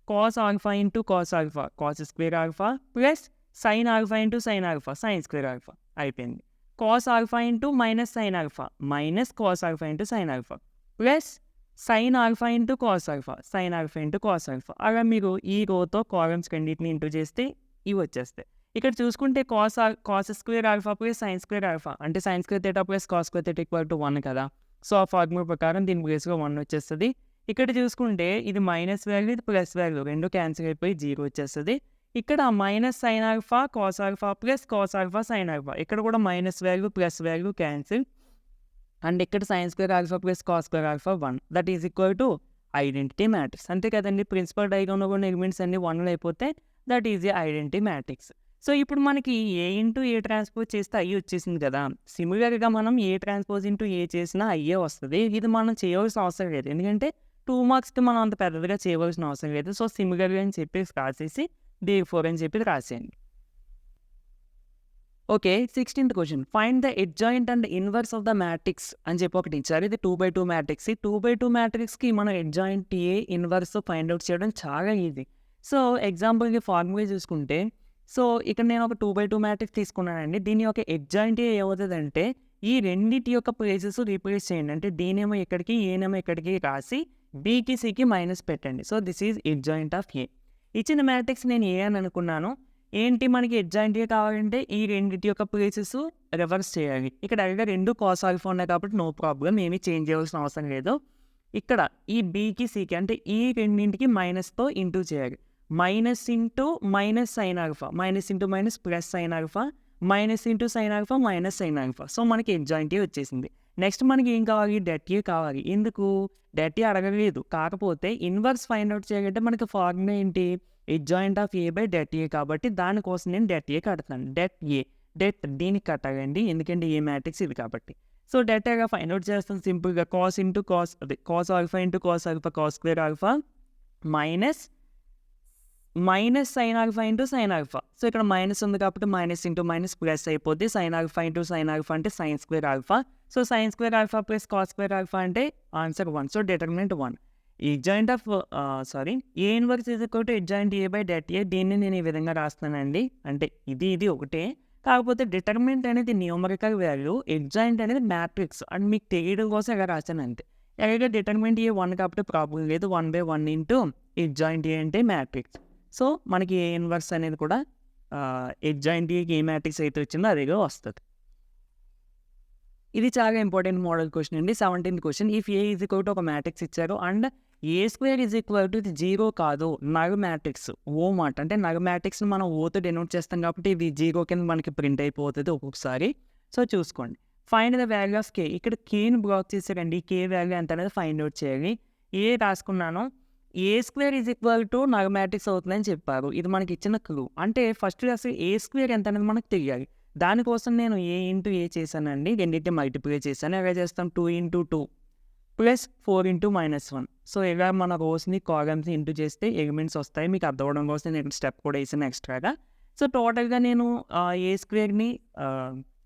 cos alpha into cos alpha, cos square alpha plus sine alpha into sine alpha, sine square alpha అయిపోయింది. Cos alpha into minus sine alpha minus cos alpha into sine alpha plus sine alpha into cos alpha, sine alpha into cos alpha. అలా మీరు ఈ రోతో కాలమ్స్ రెండింటిని ఇంటూ చేస్తే ఇవి వచ్చేస్తాయి. ఇక్కడ చూసుకుంటే cos square alpha plus sine square alpha అంటే sine square theta plus cos square theta equal to 1 కదా. సో ఆ ఫార్ములా ప్రకారం దీని ప్లేస్లో 1 వచ్చేస్తుంది. ఇక్కడ చూసుకుంటే ఇది మైనస్ వాల్యూ, ఇది ప్లస్ వాల్యూ, రెండు క్యాన్సిల్ అయిపోయి 0 వచ్చేస్తుంది. ఇక్కడ minus sine alpha cos alpha plus cos alpha sine alpha, ఇక్కడ కూడా minus value plus value cancel. And ఇక్కడ sine square alpha plus cos square alpha 1, that is equal to identity matrix. అంతే కదండి, ప్రిన్సిపల్ డయాగ్రామ్లో ఉన్న ఎలిమెంట్స్ అన్ని 1 అయిపోతే that is a identity matrix. So ఇప్పుడు మనకి ఏ ఇంటూ ఏ ట్రాన్స్పోజ్ చేస్తే ఐ వచ్చేసింది కదా. సిమిలర్గా మనం ఏ ట్రాన్స్పోజ్ ఇంటూ ఏ చేసినా ఐఏ వస్తుంది. ఇది మనం చేయవలసిన అవసరం లేదు, ఎందుకంటే 2 మార్క్స్కి మనం అంత పెద్దగా చేయవలసిన అవసరం లేదు. సో సిమిలర్గా అని చెప్పి రాసేసి D4 అని చెప్పి రాసేయండి. Okay, 16th question, find the adjoint and inverse of the matrix అని చెప్పి ఒకటి ఇచ్చారు. ఇది 2x2 మ్యాట్రిక్స్. ఈ 2x2 మ్యాట్రిక్స్కి మనం అడ్జాయింట్ ఏ ఇన్వర్స్ ఫైండ్ అవుట్ చేయడం చాలా ఈజీ. సో ఎగ్జాంపుల్కి ఫార్ములా చూసుకుంటే, సో ఇక్కడ నేను ఒక 2x2 మ్యాట్రిక్స్ తీసుకున్నానండి. దీని యొక్క అడ్జాయింట్ ఏ ఏమవుతుందంటే ఈ రెండింటి యొక్క ప్లేసెస్ రీప్లేస్ చేయండి. అంటే డీనేమో ఇక్కడికి, ఏనేమో ఇక్కడికి రాసి బీకి సికి మైనస్ పెట్టండి. So this is adjoint of A. ఇచ్చిన మ్యాట్రిక్స్ నేను ఏ అని అనుకున్నాను. ఏంటి మనకి అడ్జాయింట్ ఏ కావాలంటే ఈ రెండింటి యొక్క ప్లేసెస్ రివర్స్ చేయాలి. ఇక్కడ అలాగే 2 కాస్ ఆల్ఫా ఉన్నాయి కాబట్టి నో ప్రాబ్లం, ఏమీ చేంజ్ చేయాల్సిన అవసరం లేదు. ఇక్కడ ఈ బీకి సికి అంటే ఈ రెండింటికి మైనస్తో ఇంటూ చేయాలి. Minus into minus sine alpha, minus into minus plus sine alpha, minus into sine alpha minus sine alpha. So మనకి అడ్జాయింట్ ఏ వచ్చేసింది. నెక్స్ట్ మనకి ఏం కావాలి, డెట్ ఏ కావాలి. ఎందుకు డెట్ ఏ అడగలేదు, కాకపోతే ఇన్వర్స్ ఫైండ్ అవుట్ చేయాలంటే మనకి ఫార్ములా ఏంటి, adjoint of A by det A, కాబట్టి దానికోసం నేను డెట్ ఏ కడతాను. డెట్ ఏ, డెట్ దీనికి కట్టాలండి, ఎందుకంటే ఏ మ్యాట్రిక్స్ ఇది కాబట్టి. సో డెట్ ఏగా ఫైండ్ అవుట్ చేస్తాను సింపుల్గా. కాస్ ఇంటూ కాస్, అదే cos alpha into cos alpha, cos square alpha minus minus sine alpha into sine alpha. So ఇక్కడ మైనస్ ఉంది కాబట్టి మైనస్ ఇంటూ మైనస్ ప్లస్ అయిపోద్ది. Sine alpha into sine alpha అంటే sine square alpha. So sine square alpha plus cos square alpha అంటే answer 1. So determinant 1. Adjoint of A inverse is equal to adjoint A by det A. దీన్ని నేను ఈ విధంగా రాస్తానండి. అంటే ఇది ఒకటే, కాకపోతే డిటర్మినెంట్ అనేది న్యూమరికల్ వాల్యూ, అడ్జాయింట్ అనేది మ్యాట్రిక్స్ అండ్ మీకు తెలియడం కోసం ఇలా రాశాను అంతే. అలాగే డిటర్మినెంట్ ఏ 1 కాబట్టి ప్రాబ్లం లేదు. 1/1 ఇంటూ అడ్జాయింట్ ఏ అంటే మ్యాట్రిక్స్. సో మనకి ఏ ఇన్వర్స్ అనేది కూడా అడ్జాయింట్ ఏకి ఏ మ్యాట్రిక్స్ అయితే వచ్చిందో అదేగా వస్తుంది. ఇది చాలా ఇంపార్టెంట్ మోడల్ క్వశ్చన్ అండి. 17th question, if A is equal to ఒక మ్యాట్రిక్స్ ఇచ్చారు and A square is equal to ఇది 0 కాదు, నల్ మ్యాట్రిక్స్ ఓ మాట. అంటే నల్ మ్యాట్రిక్స్ని మనం ఓతో డెనోట్ చేస్తాం కాబట్టి ఇది 0 కింద మనకి ప్రింట్ అయిపోతుంది ఒక్కొక్కసారి. సో చూసుకోండి, ఫైండ్ ద వాల్యూ ఆఫ్ కే. ఇక్కడ కేని బ్లాక్ చేసారండి, కే వాల్యూ ఎంత అనేది ఫైండ్ అవుట్ చేయాలి. ఏ రాసుకున్నాను, A square is equal to null matrix అవుతుందని చెప్పారు. ఇది మనకి ఇచ్చిన క్లూ. అంటే ఫస్ట్ అసలు ఏ స్క్వేర్ ఎంత అనేది మనకు తెలియాలి. దానికోసం నేను ఏ ఇంటూ ఏ చేశానండి, రెండింటిని మల్టిప్లై చేశాను. ఎలా చేస్తాం, 2 ఇంటూ 2 ప్లస్ 4 ఇంటూ -1. సో ఇలా మన రోస్ని కాలమ్స్ని ఇంటూ చేస్తే ఎలిమెంట్స్ వస్తాయి. మీకు అర్థం అవ్వడం కోసం నేను స్టెప్ కూడా వేసాను ఎక్స్ట్రాగా. సో టోటల్గా నేను ఏ స్క్వేర్ని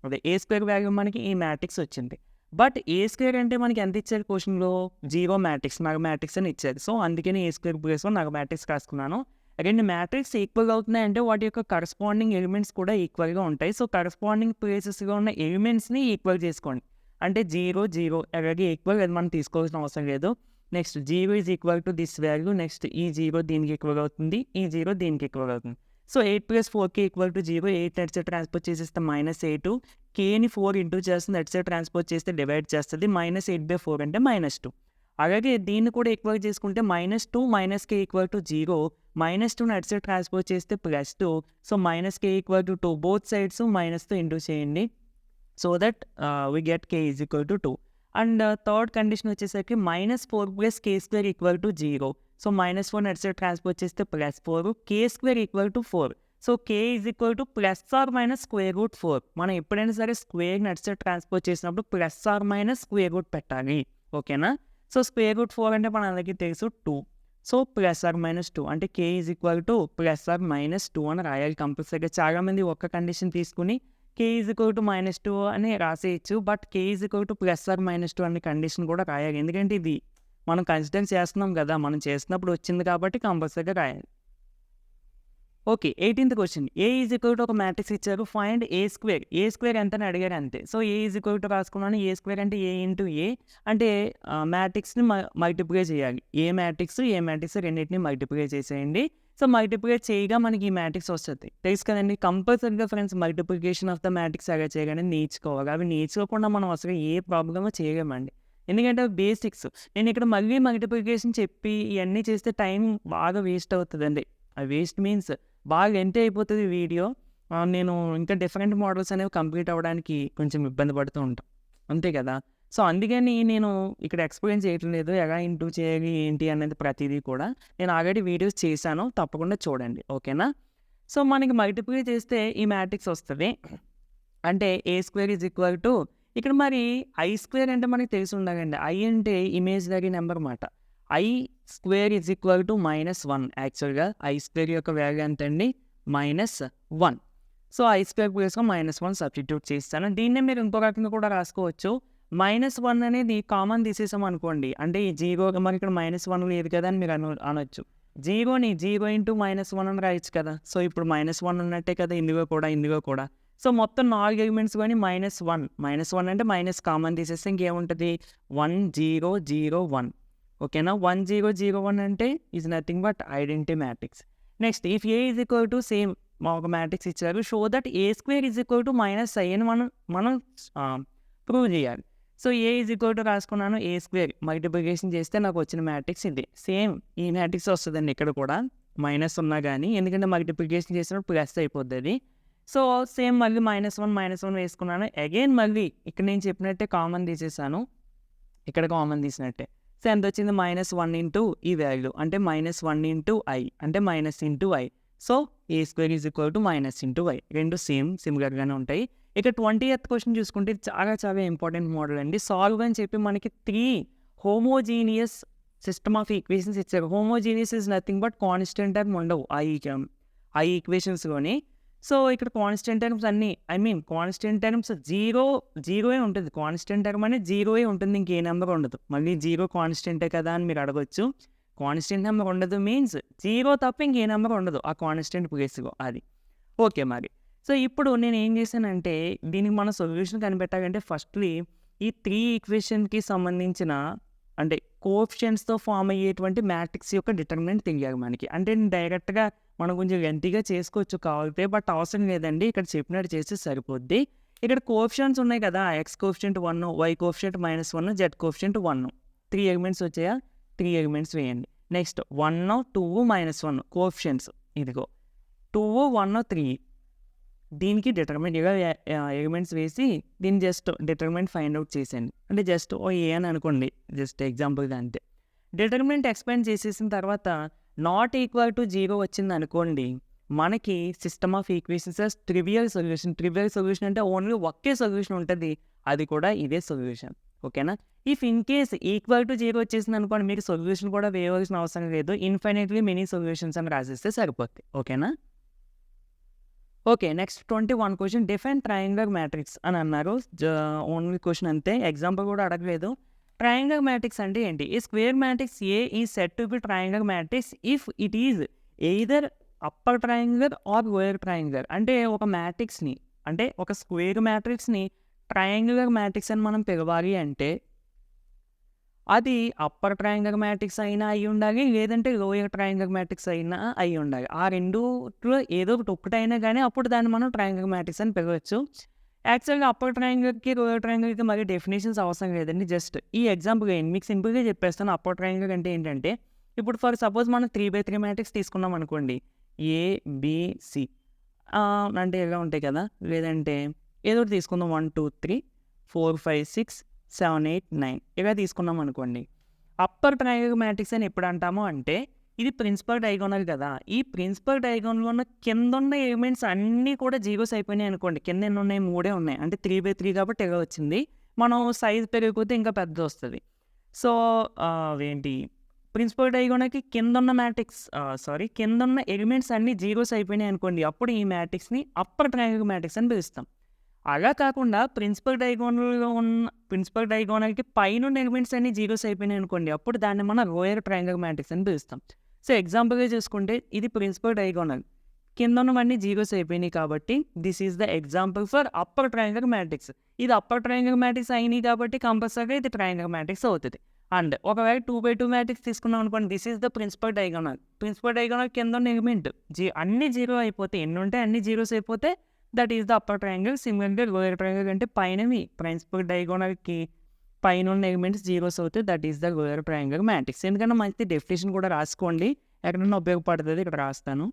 అదే ఏ స్క్వేర్ వాల్యూ మనకి ఈ మ్యాట్రిక్స్ వచ్చింది. బట్ ఏ స్క్వేర్ అంటే మనకి ఎంత ఇచ్చారు క్వశ్చన్లో, 0 మ్యాట్రిక్స్, నగ మ్యాట్రిక్స్ అని ఇచ్చారు. సో అందుకని ఏ స్క్వేర్ ప్లేస్లో నగ మ్యాట్రిక్స్ రాసుకున్నాను. రెండు మ్యాట్రిక్స్ ఈక్వల్గా అవుతున్నాయి అంటే వాటి యొక్క కరస్పాండింగ్ ఎలిమెంట్స్ కూడా ఈక్వల్గా ఉంటాయి. సో కరస్పాండింగ్ ప్లేసెస్గా ఉన్న ఎలిమెంట్స్ని ఈక్వల్ చేసుకోండి. అంటే 0 0 అలాగే ఈక్వల్, అది మనం తీసుకోవాల్సిన అవసరం లేదు. Next 0 is equal to this value. Next ఈ 0 దీనికి ఈక్వల్ అవుతుంది, ఈ 0 దీనికి ఈక్వల్ అవుతుంది. So 8 + 4k = 0. 8 అటు సైడ్ ట్రాన్స్పోజ్ చేసేస్తే -8. కేని 4 ఇంటూ చేస్తుంది, అటు సైడ్ ట్రాన్స్పోజ్ చేస్తే డివైడ్ చేస్తుంది. -8/4 అంటే -2. అలాగే దీన్ని కూడా ఈక్వల్ చేసుకుంటే -2 -k = 0. -2ని అటు సైడ్ ట్రాన్స్పోజ్ చేస్తే +2. So -k = 2. బోత్ సైడ్స్ మైనస్తో ఇంటూ చేయండి. So that we get k = 2. And third condition వచ్చేసరికి -4 + k² = 0. సో -4ని అటు సైడ్ ట్రాన్స్పోజ్ చేస్తే +4. k² = 4. So k ± √4. మనం ఎప్పుడైనా సరే స్క్వేర్ని అటు సైడ్ ట్రాన్స్పోజ్ చేసినప్పుడు ± పెట్టాలి. ఓకేనా? సో √4 అంటే మన అందరికీ తెలుసు 2. సో ±2 అంటే k ± 2 అని రాయాలి కంపల్సరీగా. చాలామంది ఒక్క కండిషన్ తీసుకుని k -2 అని రాసేయచ్చు. బట్ k ±2 అనే కండిషన్ కూడా రాయాలి. ఎందుకంటే ఇది మనం కన్సిడర్ చేస్తున్నాం కదా, మనం చేసినప్పుడు వచ్చింది కాబట్టి కంపల్సరీగా రాయాలి. ఓకే. 18థ్ question. A is equal to ఒక మ్యాట్రిక్స్ ఇచ్చారు. Find A square. A square ఎంతని అడిగారు అంతే. So, A is equal to రాసుకున్నాను. ఏ స్క్వేర్ అంటే ఏ ఇంటూ ఏ అంటే మ్యాట్రిక్స్‌ని మల్టిప్లై చేయాలి. ఏ మ్యాట్రిక్స్ రెండిటిని మల్టిప్లై చేసేయండి. సో, మల్టిప్లై చేయగా మనకి ఈ మ్యాట్రిక్స్ వస్తది. తెలుసు కదండీ! కంపల్సరీగా friends multiplication of the matrix ఎలా చేయాలని నేర్చుకోవాలి. అవి నేర్చుకోకుండా మనం అసలు ఏ ప్రాబ్లము చేయలేమండి. ఎందుకంటే అవి బేసిక్స్. నేను ఇక్కడ మళ్ళీ మల్టిప్లికేషన్ చెప్పి ఇయన్నీ చేస్తే టైం బాగా వేస్ట్ అవుతదండి. వేస్ట్ మీన్స్ బాగా లెంతీ అయిపోతది వీడియో. నేను ఇంకా డిఫరెంట్ మోడల్స్ అనేవి కంప్లీట్ అవ్వడానికి కొంచెం ఇబ్బంది పడుతూ ఉంటాం. అంతే కదా! సో, అందుకని నేను ఇక్కడ ఎక్స్‌ప్లెయిన్ చేయటం లేదు. ఎలా ఇంటూ చేయాలి ఏంటి అనేది ప్రతీదీ కూడా. నేను ఆల్రెడీ వీడియోస్ చేశాను. తప్పకుండా చూడండి. ఓకేనా? సో, మనకి మల్టిప్లై చేస్తే ఈ మ్యాట్రిక్స్ వస్తది. అంటే ఏ స్క్వేర్ ఈజ్ ఈక్వల్ టు ఇక్కడ మరి ఐ స్క్వేర్ అంటే మనకి తెలిసి ఉండాలండి. ఐ అంటే ఇమేజినరీ నెంబర్ మాట. I square is equal to -1 యాక్చువల్‌గా ఐ స్క్వేర్ యొక్క వాల్యూ ఎంతండి? -1. సో, ఐ స్క్వేర్ ప్లేస్‌లో -1 సబ్స్టిట్యూట్ చేస్తాను. దీన్నే మీరు ఇంకో రకంగా కూడా రాసుకోవచ్చు. -1 అనేది కామన్ తీసేసామనుకోండి. అంటే ఈ 0 మరి ఇక్కడ -1 లేదు కదా అని మీరు అనొచ్చు. 0ని 0 ఇంటూ -1 అని రాయొచ్చు కదా! సో, ఇప్పుడు -1 ఉన్నట్టే కదా ఇందులో కూడా. సో, మొత్తం 4 ఎలిమెంట్స్ గాని -1 అంటే మైనస్ కామన్ తీసేస్తే ఇంకేముంటది? 1, 0, 0, 1 ఓకేనా? 1, 0, 0, 1 అంటే is nothing but identity matrix. Next if A is equal to same ఒక మ్యాట్రిక్స్ ఇచ్చారు. Show that A square is equal to -i అని మనం ప్రూవ్ చేయాలి. So, A is equal to రాసుకున్నాను. ఏ స్క్వేర్ మల్టిప్లికేషన్ చేస్తే నాకు వచ్చిన మ్యాట్రిక్స్ ఇది. సేమ్ ఈ మ్యాట్రిక్స్ వస్తదండి ఇక్కడ కూడా. మైనస్ ఉన్నా గానీ ఎందుకంటే మల్టిప్లికేషన్ చేసినప్పుడు ప్లస్ అయిపోద్దది. సో, సేమ్ మళ్ళీ -1 వేసుకున్నాను. అగైన్ మళ్ళీ ఇక్కడ నేను చెప్పినట్టే కామన్ తీసేసాను. ఇక్కడ కామన్ తీసినట్టే. సో, ఎంతొచ్చింది? -1 ఇంటూ ఈ వాల్యూ అంటే -1 ఇంటూ i అంటే minus into i. So, A square is equal to minus into i. రెండు సిమిలర్‌గానే ఉంటాయి. ఇక 20th క్వెషన్ చూసుకుంటే చాలా ఇంపార్టెంట్ మోడల్ అండి. సాల్వ్ అని చెప్పి మనకి 3 హోమోజీనియస్ సిస్టమ్ ఆఫ్ ఈక్వేషన్స్ ఇచ్చారు. Homogeneous is nothing but constant term ఉండవు ఆ ఈక్వేషన్స్‌లోని. సో, ఇక్కడ కాన్స్టెంట్ టర్మ్స్ అన్నీ కాన్స్టెంట్ టర్మ్స్ 0 ఉంటుంది. కాన్స్టెంట్ టర్మ్ అనేది 0 ఉంటుంది. ఇంకే నెంబర్ ఉండదు. మళ్ళీ 0 కాన్స్టెంటే కదా అని మీరు అడగొచ్చు. కాన్స్టెంట్ నెంబర్ ఉండదు మీన్స్ 0 తప్ప ఇంకే నెంబర్ ఉండదు ఆ కాన్స్టెంట్ ప్లేస్‌లో అది. ఓకే మరి. సో, ఇప్పుడు నేను ఏం చేశానంటే దీనికి మనం సొల్యూషన్ కనిపెట్టాలంటే ఫస్ట్‌లీ ఈ 3 ఈక్వేషన్‌కి సంబంధించిన అంటే కోఎఫిషియంట్స్‌తో ఫార్మ్ అయ్యేటువంటి మ్యాట్రిక్స్ యొక్క డిటర్మినెంట్ తెలియాలి మనకి. అంటే డైరెక్ట్‌గా మనం కొంచెం లెంతీగా చేసుకోవచ్చు కావాలితే. బట్ అవసరం లేదండి. ఇక్కడ చెప్పినట్టు చేస్తే సరిపోద్ది. ఇక్కడ కోఎఫిషియంట్స్ ఉన్నాయి కదా! X coefficient 1, Y coefficient -1, Z coefficient 1. 3 elements వచ్చాయా? 3 ఎలిమెంట్స్ వేయండి. నెక్స్ట్ 1, 2, -1 కోఎఫిషియంట్స్ ఇదిగో 2, 1, 3 దీనికి డిటర్మినెంట్ ఎలిమెంట్స్ వేసి దీన్ని జస్ట్ డిటర్మినెంట్ ఫైండ్ అవుట్ చేసేయండి. అంటే జస్ట్ ఏ అని అనుకోండి. జస్ట్ ఎగ్జాంపుల్‌గా అంతే. డిటర్మినెంట్ ఎక్స్పాండ్ చేసేసిన తర్వాత నాట్ ఈక్వల్ టు 0 వచ్చిందనుకోండి. మనకి system of equations trivial solution అంటే ఓన్లీ ఒకే సొల్యూషన్ ఉంటది. అది కూడా ఇదే సొల్యూషన్. ఓకేనా? If in case equal to 0 వచ్చేసిందనుకోండి మీకు సొల్యూషన్ కూడా వేయవలసిన అవసరం లేదు. ఇన్ఫైనైట్‌లీ మెనీ సొల్యూషన్స్ అని రాసేస్తే సరిపోద్ది. ఓకేనా? Okay. Next 21 question define triangular matrix అని అన్నారు. ఓన్లీ క్వెషన్ అంతే. ఎగ్జాంపుల్ కూడా అడగలేదు. ట్రయాంగులర్ మ్యాట్రిక్స్ అంటే ఏంటి? A square matrix A is said to be triangular matrix if it is either upper triangular or lower triangular. అంటే ఒక మ్యాట్రిక్స్‌ని అంటే ఒక స్క్వేర్ మ్యాట్రిక్స్‌ని ట్రయాంగులర్ మ్యాట్రిక్స్ అని మనం పిలవాలి అంటే అది అప్పర్ ట్రయాంగులర్ మ్యాట్రిక్స్ అయినా అయ్యి ఉండాలి. లేదంటే లోయర్ ట్రయాంగులర్ మ్యాట్రిక్స్ అయినా అయ్యి ఉండాలి. ఆ రెండిట్లో ఏదో ఒకటైనా గానీ అప్పుడు దాన్ని మనం ట్రయాంగులర్ మ్యాట్రిక్స్ అని పిలవచ్చు. యాక్చువల్‌గా అప్పర్ ట్రయాంగులర్‌కి, లోయర్ ట్రయాంగులర్‌కి మరి డెఫినిషన్స్ అవసరం లేదండి. జస్ట్ ఈ ఎగ్జాంపుల్ మీకు సింపుల్‌గా చెప్పేస్తాను. అప్పర్ ట్రయాంగులర్ అంటే ఏంటంటే ఇప్పుడు ఫర్ సపోజ్ మనం 3/3 మ్యాట్రిక్స్ తీసుకున్నాం అనుకోండి. ఏ, బి, సి అంటే ఇలా ఉంటాయి కదా! లేదంటే ఏదో ఒకటి తీసుకుందాం 1, 2, 3, 4, 5, 6, 7, 8, 9 ఇలా తీసుకున్నాం అనుకోండి. అప్పర్ ట్రయాంగులర్ మ్యాట్రిక్స్ అని ఎప్పుడు అంటాము అంటే ఇది ప్రిన్సిపల్ డయాగోనల్ కదా! ఈ ప్రిన్సిపల్ డయాగోనల్‌లో ఉన్న కిందున్న ఎలిమెంట్స్ అన్నీ కూడా జీరోస్ అయిపోయినాయి అనుకోండి. కింద ఎన్ని ఉన్నాయి? 3 ఉన్నాయి. అంటే 3/3 కాబట్టి ఇలా వచ్చింది. మనం సైజ్ పెరిగిపోతే ఇంకా పెద్దదొస్తది. సో, ప్రిన్సిపల్ డయాగోనల్‌కి కిందున్న ఎలిమెంట్స్ అన్నీ జీరోస్ అయిపోయినాయి అనుకోండి. అప్పుడు ఈ మ్యాట్రిక్స్‌ని అప్పర్ ట్రయాంగులర్ మ్యాట్రిక్స్ అని పిలుస్తాం. అలా కాకుండా ప్రిన్సిపల్ డయాగోనల్‌కి పైనున్న ఎలిమెంట్స్ అన్నీ జీరోస్ అయిపోయినాయి అనుకోండి. అప్పుడు దాన్ని మనం లోయర్ ట్రయాంగులర్ మ్యాట్రిక్స్ అని పిలుస్తాం. సో, ఎగ్జాంపుల్‌గా చూసుకుంటే ఇది ప్రిన్సిపల్ డయాగోనల్. కింద ఉన్నవన్నీ జీరోస్ అయిపోయినాయి కాబట్టి this is the example for upper triangle matrix. ఇది అప్పర్ ట్రయాంగిల్ మ్యాట్రిక్స్ అయినాయి కాబట్టి కంపల్సరీగా ఇది ట్రయాంగిల్ మ్యాట్రిక్స్ అవుతుంది. అండ్ ఒకవేళ 2/2 మ్యాట్రిక్స్ తీసుకున్నాం అనుకోండి, this is the principal diagonal. Principal diagonal కింద ఉన్న ఎలిమెంట్ అన్ని జీరో అయిపోతే, ఎన్ని ఉంటే అన్ని జీరోస్ అయిపోతే that is the upper triangle. సిమిలర్గా లోయర్ ట్రయాంగిల్ అంటే పైనవి ప్రిన్సిపల్ డయాగోనల్కి పైన ఉన్న ఎలిమెంట్స్ జీరోస్ అవుతాయి, that is the lower triangle matrix. ఎందుకంటే మంచి డెఫినేషన్ కూడా రాసుకోండి, ఎక్కడన్నా ఉపయోగపడుతుంది, ఇక్కడ రాస్తాను.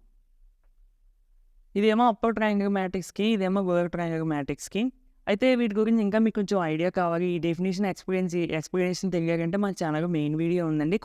ఇదేమో అప్పర్ ట్రయాంగిల్ మ్యాట్రిక్స్కి, ఇదేమో లోయర్ ట్రయాంగిల్ మ్యాట్రిక్స్కి. అయితే వీటి గురించి ఇంకా మీకు కొంచెం ఐడియా కావాలి, ఈ డెఫినేషన్ ఎక్స్ప్లెనేషన్ తెలియాలంటే మన ఛానల్ మెయిన్ వీడియో ఉందండి.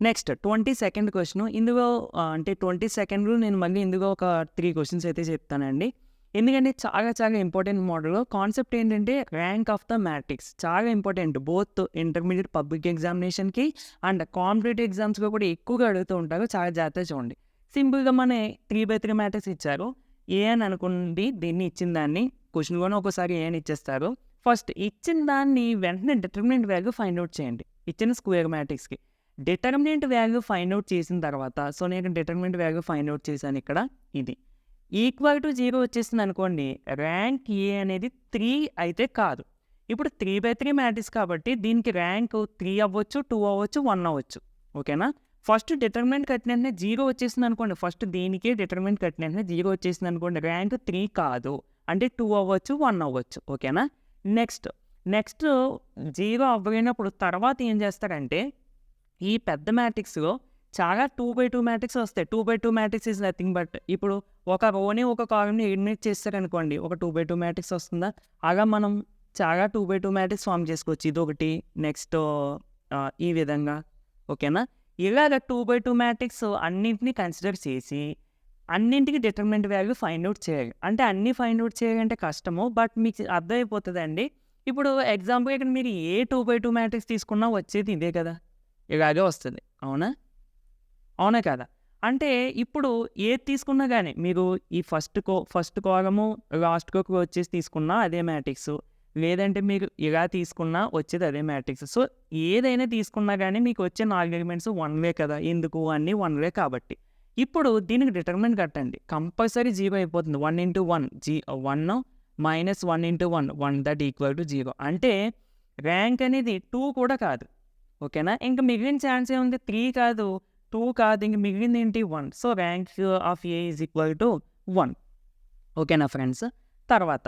Next 22nd question. ఇందులో అంటే 22nd నేను మళ్ళీ ఇందులో ఒక 3 క్వశ్చన్స్ అయితే చెప్తానండి. ఎందుకంటే చాలా చాలా ఇంపార్టెంట్ మోడల్. కాన్సెప్ట్ ఏంటంటే ర్యాంక్ ఆఫ్ ద మ్యాట్రిక్స్ చాలా ఇంపార్టెంట్, బోత్ ఇంటర్మీడియట్ పబ్లిక్ ఎగ్జామినేషన్కి అండ్ కాంపిటేటివ్ ఎగ్జామ్స్లో కూడా ఎక్కువగా అడుగుతూ ఉంటారు. చాలా జాగ్రత్తగా చూడండి. సింపుల్గా మన 3/3 మ్యాట్రిక్స్ ఇచ్చారు, ఏ అని అనుకోండి. దీన్ని ఇచ్చిన దాన్ని క్వశ్చన్ కూడా ఒకసారి ఏ అని ఇచ్చేస్తారు. ఫస్ట్ ఇచ్చిన దాన్ని వెంటనే డిటర్మినెంట్ వాల్యూ ఫైండ్ అవుట్ చేయండి. ఇచ్చిన స్క్వేర్ మ్యాట్రిక్స్కి డిటర్మినెంట్ వాల్యూ ఫైండ్ అవుట్ చేసిన తర్వాత, సో నేను డిటర్మినెంట్ వాల్యూ ఫైండ్ అవుట్ చేశాను ఇక్కడ. ఇది ఈక్వల్ టు 0 వచ్చేసింది అనుకోండి, ర్యాంక్ ఏ అనేది 3 అయితే కాదు. ఇప్పుడు 3/3 మ్యాట్రిక్స్ కాబట్టి దీనికి ర్యాంక్ 3 అవ్వచ్చు, 2 అవ్వచ్చు, 1 అవ్వచ్చు. ఓకేనా? ఫస్ట్ డిటర్మినెంట్ కట్టిన వెంటనే 0 వచ్చేసింది అనుకోండి, ఫస్ట్ దీనికే డిటర్మినెంట్ కట్టిన వెంటనే 0 వచ్చేసింది అనుకోండి, ర్యాంక్ 3 కాదు, అంటే 2 అవ్వచ్చు, 1 అవ్వచ్చు. ఓకేనా? నెక్స్ట్ 0 అవ్వలేనప్పుడు తర్వాత ఏం చేస్తారంటే, ఈ పెద్ద మ్యాట్రిక్స్లో చాలా 2/2 మ్యాట్రిక్స్ వస్తాయి. 2/2 మ్యాట్రిక్స్ ఈజ్ నథింగ్ బట్, ఇప్పుడు ఒక రోని ఒక కాలమ్ని ఎలిమినేట్ చేస్తారనుకోండి, ఒక 2/2 మ్యాట్రిక్స్ వస్తుందా? అలా మనం చాలా 2/2 మ్యాట్రిక్స్ ఫామ్ చేసుకోవచ్చు. ఇదొకటి, నెక్స్ట్ ఈ విధంగా. ఓకేనా? ఇలాగ 2/2 మ్యాట్రిక్స్ అన్నింటినీ కన్సిడర్ చేసి అన్నింటికి డిటర్మినెంట్ వాల్యూ ఫైండ్ అవుట్ చేయాలి. అంటే అన్నీ ఫైండ్ అవుట్ చేయాలంటే కష్టము, బట్ మీకు అర్థమైపోతుందండి. ఇప్పుడు ఎగ్జాంపుల్ ఇక్కడ మీరు ఏ 2/2 మ్యాట్రిక్స్ తీసుకున్నా వచ్చేది ఇదే కదా, ఇలాగే వస్తుంది. అవునా కదా? అంటే ఇప్పుడు ఏది తీసుకున్నా కానీ మీరు ఈ ఫస్ట్ కాలము లాస్ట్కి వచ్చేసి తీసుకున్నా అదే మ్యాట్రిక్స్, లేదంటే మీరు ఇలా తీసుకున్నా వచ్చేది అదే మ్యాట్రిక్స్. సో ఏదైనా తీసుకున్నా కానీ మీకు వచ్చే 4 ఎలిమెంట్స్ 1 కదా, ఎందుకు అన్నీ 1 కాబట్టి. ఇప్పుడు దీనికి డిటర్మినెంట్ కట్టండి, కంపల్సరీ 0 అయిపోతుంది. 1 × 1 1 మైనస్ 1 × 1 1 దట్ ఈక్వల్ టు 0. అంటే ర్యాంక్ అనేది 2 కూడా కాదు. ఓకేనా? ఇంకా మిగిలిన ఛాన్స్ ఏముంది, 3 కాదు, 2 కాదు, ఇంక మిగిలింది ఏంటి, 1. So rank of A is equal to 1. ఓకేనా ఫ్రెండ్స్? తర్వాత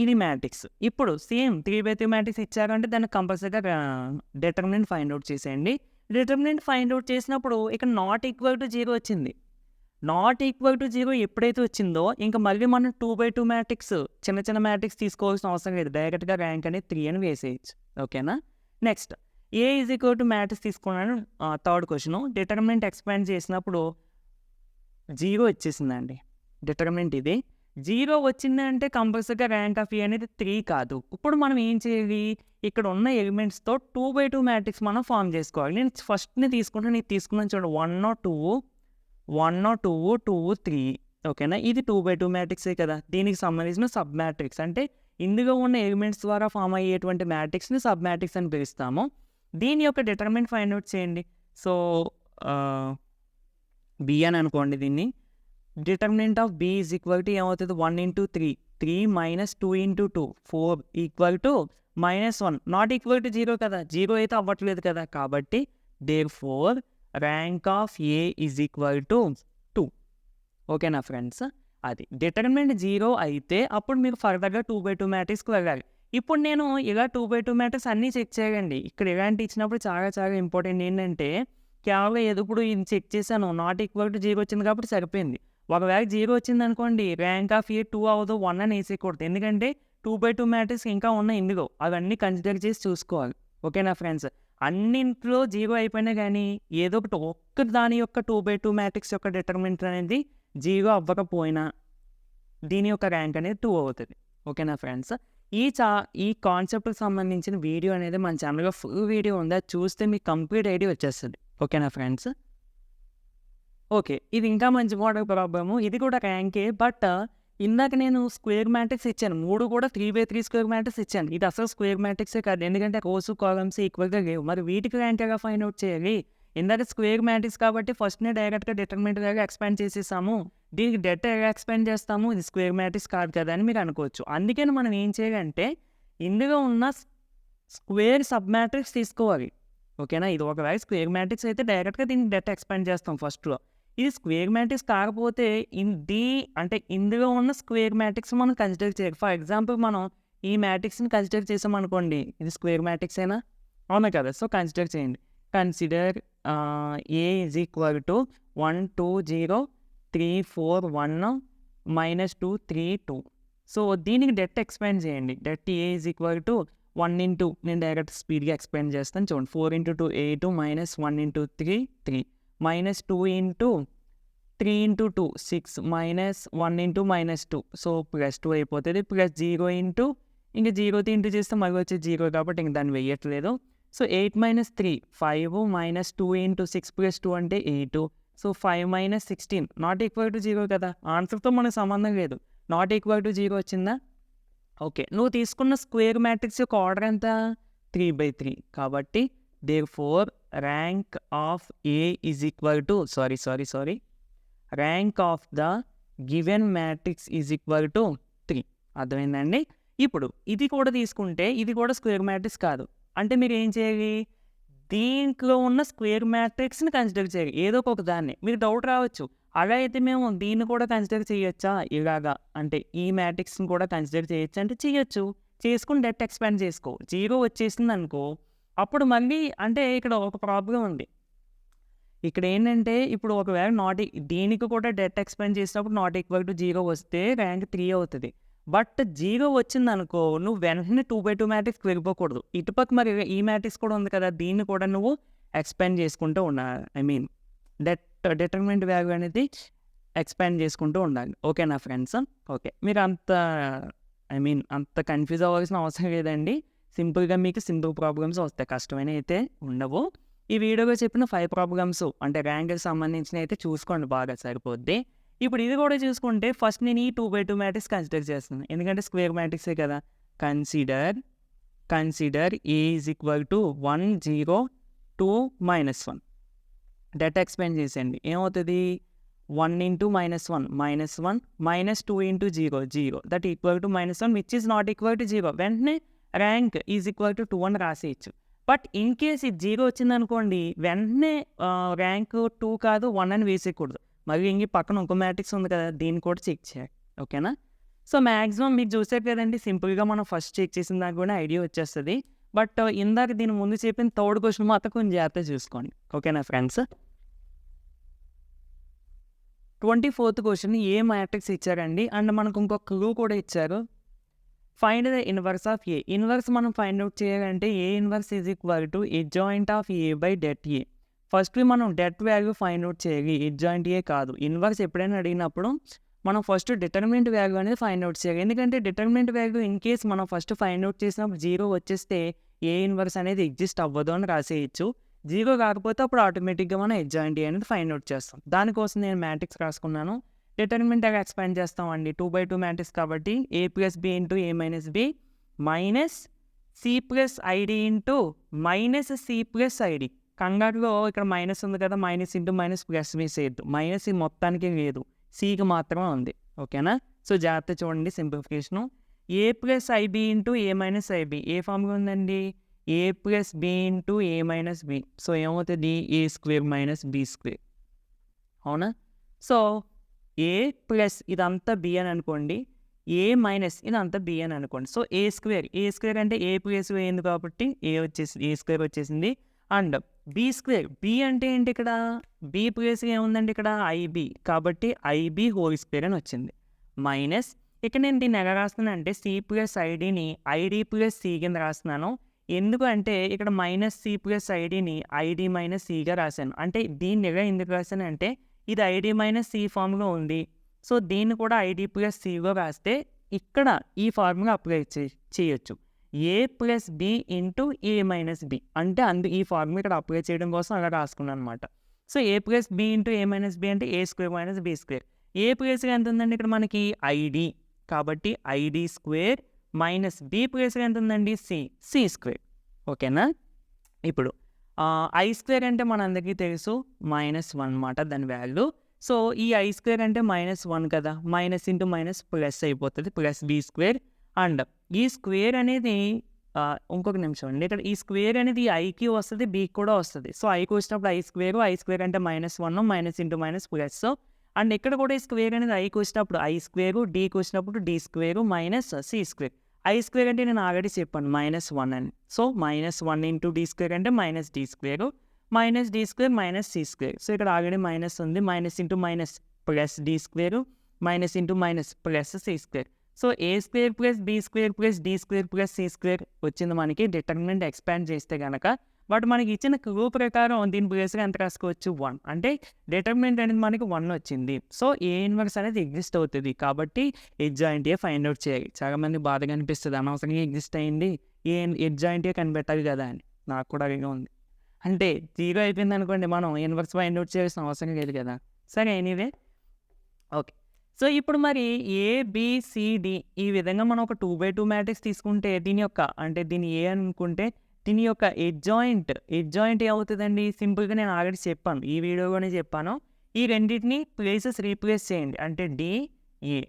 ఇది మ్యాట్రిక్స్. ఇప్పుడు సేమ్ 3/3 మ్యాట్రిక్స్ ఇచ్చారంటే దాన్ని కంపల్సరీగా డిటర్మినెంట్ ఫైండ్ అవుట్ చేసేయండి. డిటర్మినెంట్ ఫైండ్ అవుట్ చేసినప్పుడు ఇక్కడ నాట్ ఈక్వల్ టు 0 వచ్చింది. నాట్ ఈక్వల్ టు 0 ఎప్పుడైతే వచ్చిందో ఇంకా మళ్ళీ మనం 2/2 మ్యాట్రిక్స్ చిన్న చిన్న మ్యాట్రిక్స్ తీసుకోవాల్సిన అవసరం లేదు, డైరెక్ట్గా ర్యాంక్ అనేది 3 అని వేసేయచ్చు. ఓకేనా? Next A is equal to matrix తీసుకున్నాను. థర్డ్ క్వశ్చన్, డిటర్మినెంట్ ఎక్స్పాండ్ చేసినప్పుడు 0 వచ్చేసిందండి. డిటర్మినెంట్ ఇది 0 వచ్చిందంటే కంపల్సరీగా ర్యాంక్ ఆఫ్ ఏ అనేది 3 కాదు. ఇప్పుడు మనం ఏం చేయాలి, ఇక్కడ ఉన్న ఎలిమెంట్స్తో 2/2 మ్యాట్రిక్స్ మనం ఫామ్ చేసుకోవాలి. నేను ఫస్ట్ని తీసుకుంటాను, ఇది తీసుకున్నాను చూడండి, 1 2 2 3. ఓకేనా? ఇది 2/2 మ్యాట్రిక్సే కదా, దీనికి సంబంధించిన సబ్ మ్యాట్రిక్స్. అంటే ఇందులో ఉన్న ఎలిమెంట్స్ ద్వారా ఫామ్ అయ్యేటువంటి మ్యాట్రిక్స్ని సబ్ మ్యాట్రిక్స్ అని పిలుస్తాము. దీని యొక్క డిటర్మినెంట్ ఫైండ్ అవుట్ చేయండి. సో బి అని అనుకోండి దీన్ని. Determinant of B is equal to ఏమవుతుంది, 1 × 3 3 minus 2 × 2 4 equal to -1. Not equal to 0 కదా, 0 అయితే అవ్వట్లేదు కదా, కాబట్టి therefore rank of A is equal to 2. ఓకేనా ఫ్రెండ్స్? అది డిటర్మినెంట్ 0 అయితే అప్పుడు మీరు ఫర్దర్గా 2/2 మ్యాట్రిక్స్కి వెళ్ళాలి. ఇప్పుడు నేను ఇలా 2/2 మ్యాట్రిక్స్ అన్నీ చెక్ చేయండి. ఇక్కడ ఇలాంటి ఇచ్చినప్పుడు చాలా చాలా ఇంపార్టెంట్ ఏంటంటే, కేవలం ఇప్పుడు ఇది చెక్ చేశాను, నాట్ ఈక్వల్ టు 0 వచ్చింది కాబట్టి సరిపోయింది. ఒకవేళ 0 వచ్చింది అనుకోండి, ర్యాంక్ ఆఫ్ ఏ 2 అవ్వదు, 1 అని వేసేయకూడదు. ఎందుకంటే 2/2 మ్యాట్రిక్స్ ఇంకా ఉన్నాయి ఇందులో, అవన్నీ కన్సిడర్ చేసి చూసుకోవాలి. ఓకేనా ఫ్రెండ్స్? అన్నింట్లో 0 అయిపోయినా కానీ ఏదో ఒక్క దాని యొక్క 2/2 మ్యాట్రిక్స్ యొక్క డిటర్మినెంట్ అనేది 0 అవ్వకపోయినా దీని యొక్క ర్యాంక్ అనేది 2 అవుతుంది. ఓకేనా ఫ్రెండ్స్? ఈ కాన్సెప్ట్కి సంబంధించిన వీడియో అనేది మన ఛానల్లో ఫుల్ వీడియో ఉంది, అది చూస్తే మీకు కంప్లీట్ ఐడియా వచ్చేస్తుంది. ఓకేనా ఫ్రెండ్స్? ఓకే, ఇది ఇంకా మంచి మోడల్ ప్రాబ్లము, ఇది కూడా ర్యాంకే. బట్ ఇందాక నేను స్క్వేర్ మ్యాట్రిక్స్ ఇచ్చాను, 3 కూడా 3/3 స్క్వేర్ మ్యాట్రిక్స్ ఇచ్చాను. ఇది అసలు స్క్వేర్ మ్యాట్రిక్సే కాదు, ఎందుకంటే రోస్ కాలమ్స్ ఈక్వల్గా లేవు. మరి వీటికి ర్యాంక్ ఎలా ఫైండ్ అవుట్ చేయాలి? ఇందాక స్క్వేర్ మ్యాట్రిక్స్ కాబట్టి ఫస్ట్‌నే డైరెక్ట్‌గా డిటర్మినెంట్ వాల్యూ ఎక్స్పాండ్ చేసేసాము. దీనికి డెట్ ఎలా ఎక్స్పాండ్ చేస్తాము? ఇది స్క్వేర్ మ్యాట్రిక్స్ కాదు కదా అని మీరు అనుకోవచ్చు. అందుకని మనం ఏం చేయాలంటే ఇందులో ఉన్న స్క్వేర్ సబ్ మ్యాట్రిక్స్ తీసుకోవాలి. ఓకేనా? ఇది ఒకవేళ స్క్వేర్ మ్యాట్రిక్స్ అయితే డైరెక్ట్‌గా దీనికి డెట్ ఎక్స్పాండ్ చేస్తాం ఫస్ట్‌లో. ఇది స్క్వేర్ మ్యాట్రిక్స్ కాకపోతే అంటే ఇందులో ఉన్న స్క్వేర్ మ్యాట్రిక్స్ మనం కన్సిడర్ చేయాలి. ఫర్ ఎగ్జాంపుల్ మనం ఈ మ్యాట్రిక్స్‌ని కన్సిడర్ చేసామనుకోండి. ఇది స్క్వేర్ మ్యాట్రిక్సేనా? అవునా కదా! సో, కన్సిడర్ చేయండి. Consider A is equal to 1, 2, 0, 3, 4, 1, -2, 3, 2. So, దీనికి డెట్ ఎక్స్పాండ్ చేయండి. Debt A is equal to 1 into నేను డైరెక్ట్ స్పీడ్‌గా ఎక్స్పాండ్ చేస్తాను చూడండి. 4 into 2 8 -1 into 3 3 -2 into 3 into 2 6 -1 into -2 so, +2 అయిపోతది. +0 ఇంటూ ఇంక 0తో ఇంటూ చేస్తే మళ్ళీ వచ్చేది 0 కాబట్టి ఇంక దాన్ని వెయ్యట్లేదు. సో, 8 - 3 5 -2 ఇంటూ 6 + 2 అంటే 8. సో, 5 - 16 నాట్ ఈక్వల్ టు 0 కదా! ఆన్సర్‌తో మనకు సంబంధం లేదు. నాట్ ఈక్వల్ టు 0 వచ్చిందా? ఓకే. నువ్వు తీసుకున్న స్క్వేర్ మ్యాట్రిక్స్ యొక్క ఆర్డర్ ఎంత? 3/3 కాబట్టి therefore rank of A is equal to rank of the given matrix is equal to 3. అర్థమైందండి? ఇప్పుడు ఇది కూడా తీసుకుంటే ఇది కూడా స్క్వేర్ మ్యాట్రిక్స్ కాదు. అంటే మీరు ఏం చేయాలి? దీంట్లో ఉన్న స్క్వేర్ మ్యాట్రిక్స్‌ని కన్సిడర్ చేయాలి. ఏదో ఒక దాన్ని. మీకు డౌట్ రావచ్చు. అలా అయితే మేము దీన్ని కూడా కన్సిడర్ చేయొచ్చా? ఇలాగా అంటే ఈ మ్యాట్రిక్స్‌ని కూడా కన్సిడర్ చేయొచ్చా? అంటే చేయొచ్చు. చేసుకొని డెట్ ఎక్స్పాండ్ చేసుకో. 0 వచ్చేసిందనుకో అప్పుడు మళ్ళీ అంటే ఇక్కడ ఒక ప్రాబ్లమ్ ఉంది. ఇక్కడ ఏంటంటే ఇప్పుడు ఒకవేళ దీనికి కూడా డెట్ ఎక్స్పాండ్ చేసినప్పుడు నాట్ ఈక్వల్ టు 0 వస్తే ర్యాంక్ 3 అవుతది. బట్ 0 వచ్చిందనుకో నువ్వు వెంటనే 2/2 మ్యాట్రిక్స్‌కి వెళ్ళిపోకూడదు. ఇటుపక్క మరి ఈ మ్యాట్రిక్స్ కూడా ఉంది కదా! దీన్ని కూడా నువ్వు ఎక్స్పాండ్ చేసుకుంటూ ఉండాలి. ఐ మీన్ డిటర్మినెంట్ వాల్యూ అనేది ఎక్స్పాండ్ చేసుకుంటూ ఉండాలి. ఓకేనా ఫ్రెండ్స్? ఓకే. మీరు అంత కన్‌ఫ్యూజ్ అవ్వాల్సిన అవసరం లేదండి. సింపుల్‌గా మీకు సింపుల్ ప్రాబ్లమ్స్ వస్తాయి. కష్టమైనవి అయితే ఉండవు. ఈ వీడియోలో చెప్పిన 5 ప్రాబ్లమ్స్ అంటే ర్యాంక్‌కి సంబంధించినవి అయితే చూసుకోండి బాగా సరిపోద్ది. ఇప్పుడు ఇది కూడా చూసుకుంటే ఫస్ట్ నేను ఈ 2/2 మ్యాట్రిక్స్ కన్సిడర్ చేస్తున్నాను. ఎందుకంటే స్క్వేర్ మ్యాట్రిక్సే కదా! Consider A is equal to 1, 0, 2, -1. Debt expand చేసేయండి. ఏమవుతది? 1 into -1 -1 -2 into 0 0 that equal to -1 which is not equal to 0. వెంటనే ర్యాంక్ ఈజ్ ఈక్వల్ టు 2 అని రాసేయచ్చు. బట్ ఇన్ కేస్ ఇది 0 వచ్చిందనుకోండి వెంటనే ర్యాంక్ 2 కాదు 1 అని వేసేయకూడదు. మళ్ళీ ఇంక పక్కన ఇంకో మ్యాట్రిక్స్ ఉంది కదా! దీన్ని కూడా చెక్ చేయాలి. ఓకేనా? సో, మ్యాక్సిమం మీరు చూసారు కదండి సింపుల్‌గా మనం ఫస్ట్ చెక్ చేసిన దానికి కూడా ఐడియా వచ్చేస్తది. బట్ ఇందాక దీని ముందు చెప్పిన థర్డ్ క్వెషన్ మాత్రం కొంచెం జాగ్రత్తగా చూసుకోండి. ఓకేనా ఫ్రెండ్స్? 24th క్వెషన్ ఏ మ్యాట్రిక్స్ ఇచ్చారండి అండ్ మనకు ఇంకొక క్లూ కూడా ఇచ్చారు. Find the inverse of A. Inverse మనం ఫైండ్ అవుట్ చేయాలంటే A inverse is equal to adjoint of A by det A. First మనం డెట్ వాల్యూ ఫైండ్ అవుట్ చేయాలి. అడ్జాయింట్ A కాదు. ఇన్వర్స్ ఎప్పుడైనా అడిగినప్పుడు మనం ఫస్ట్ డిటర్మినెంట్ వాల్యూ అనేది ఫైండ్ అవుట్ చేయాలి. ఎందుకంటే డిటర్మినెంట్ వాల్యూ ఇన్ కేస్ మనం ఫస్ట్ ఫైండ్ అవుట్ చేసినప్పుడు 0 వచ్చేస్తే A ఇన్వర్స్ అనేది ఎగ్జిస్ట్ అవ్వదు అని రాసేయచ్చు. 0 కాకపోతే అప్పుడు ఆటోమేటిక్‌గా మనం అడ్జాయింట్ A అనేది ఫైండ్ అవుట్ చేస్తాం. దానికోసం నేను మ్యాట్రిక్స్ రాసుకున్నాను. డిటర్మినెంట్ ఎలా ఎక్స్పాండ్ చేస్తామండి? 2/2 మ్యాట్రిక్స్ కాబట్టి A plus B into A minus B minus C plus ID into minus C plus ID. కంగారులో ఇక్కడ మైనస్ ఉంది కదా! మైనస్ ఇంటూ మైనస్ ప్లస్ వేసేయద్దు. మైనస్ ఈ మొత్తానికి లేదు. Cకి మాత్రమే ఉంది. ఓకేనా? సో, జాగ్రత్తగా చూడండి సింప్లిఫికేషను. A plus IB into A minus IB ఏ ఫార్మ్‌లో ఉందండి? A plus B into A minus B. So, ఏమవుతుంది? A square minus B square. అవునా? సో, A ప్లస్ ఇదంతా B అని అనుకోండి. A మైనస్ ఇదంతా B అని అనుకోండి. సో, A స్క్వేర్ అంటే A ప్లస్ అయింది కాబట్టి A స్క్వేర్ వచ్చేసింది. అండ్ B స్క్వేర్ B అంటే ఏంటి ఇక్కడ? B ప్లస్ ఏముందండి ఇక్కడ? IB కాబట్టి IB హోల్ స్క్వేర్ అని వచ్చింది. మైనస్ ఇక్కడ నేను దీన్ని ఎలా రాస్తున్నానంటే C ప్లస్ ఐడిని ID ప్లస్ C కింద రాస్తున్నాను. ఎందుకు అంటే ఇక్కడ మైనస్ C ప్లస్ ఐడిని ID మైనస్ Cగా రాశాను. అంటే దీన్ని ఎలా ఎందుకు రాశానంటే ఇది ID మైనస్ C ఫార్మ్‌లో ఉంది. సో, దీన్ని కూడా ID ప్లస్ Cలో రాస్తే ఇక్కడ ఈ ఫార్ములా అప్లై చేయొచ్చు. A plus B into A minus B అంటే ఈ ఫార్ములా ఇక్కడ అప్లై చేయడం కోసం అలా రాసుకున్నాను అనమాట. So, A plus B into A minus B అంటే A square minus B square. A ప్లస్‌గా ఎంత ఉందండి ఇక్కడ మనకి? ID కాబట్టి ID స్క్వేర్ మైనస్ B ప్లస్‌గా ఎంత ఉందండి? C square. ఓకేనా? ఇప్పుడు ఐ స్క్వేర్ అంటే మనందరికీ తెలుసు -1 అనమాట దాని వాల్యూ. సో, ఈ ఐ స్క్వేర్ అంటే -1 కదా! మైనస్ ఇంటూ మైనస్ ప్లస్ అయిపోతది. ప్లస్ బీ స్క్వేర్ అండ్ ఈ స్క్వేర్ అనేది ఇంకొక నిమిషం అండి. ఇక్కడ ఈ స్క్వేర్ అనేది ఐకి వస్తది, బీకి కూడా వస్తది. సో, ఐకి వచ్చినప్పుడు ఐ స్క్వేర్ అంటే -1 minus into minus plus and ఇక్కడ కూడా ఈ స్క్వేర్ అనేది ఐకి వచ్చినప్పుడు ఐ స్క్వేరు, డీకి వచ్చినప్పుడు D square minus C square. I square అంటే నేను ఆల్రెడీ చెప్పాను -1 అని. సో, -1 ఇంటూ డీ స్క్వేర్ అంటే minus D square, minus D square minus C square. So, ఇక్కడ ఆల్రెడీ మైనస్ ఉంది. Minus into minus plus D square, minus into minus plus C square. So, A square plus B square plus D square plus C square వచ్చింది మనకి. డిటర్మినెంట్ ఎక్స్పాండ్ చేస్తే గనక బట్ మనకి ఇచ్చిన క్లూ ప్రకారం దీని ప్లేస్‌గా ఎంత రాసుకోవచ్చు 1 అంటే డిటర్మినెంట్ అనేది మనకి 1 వచ్చింది. సో, ఏ ఇన్వర్స్ అనేది ఎగ్జిస్ట్ అవుతది. కాబట్టి ఎడ్జాయింట్ ఏ ఫైండ్ అవుట్ చేయాలి. చాలా మందికి బాధగా అనిపిస్తది. అనవసరంగా ఎగ్జిస్ట్ అయింది. ఎడ్జాయింట్ ఏ కనిపెట్టాలి కదా అని. నాకు కూడా అలాగే ఉంది. అంటే 0 అయిపోయిందనుకోండి మనం ఇన్వర్స్ ఫైండ్ అవుట్ చేయాల్సిన అవసరం లేదు కదా! సరే ఎనీవే ఓకే. సో, ఇప్పుడు మరి ఏ, బి, సి, డి ఈ విధంగా మనం ఒక 2/2 మ్యాట్రిక్స్ తీసుకుంటే దీని యొక్క అంటే దీన్ని ఏ అనుకుంటే దీని యొక్క ఎడ్జాయింట్ ఏమవుతదండి? సింపుల్‌గా నేను ఆల్రెడీ చెప్పాను. ఈ వీడియోలోనే చెప్పాను. ఈ రెండిటిని ప్లేసెస్ రీప్లేస్ చేయండి. అంటే డి, ఏ.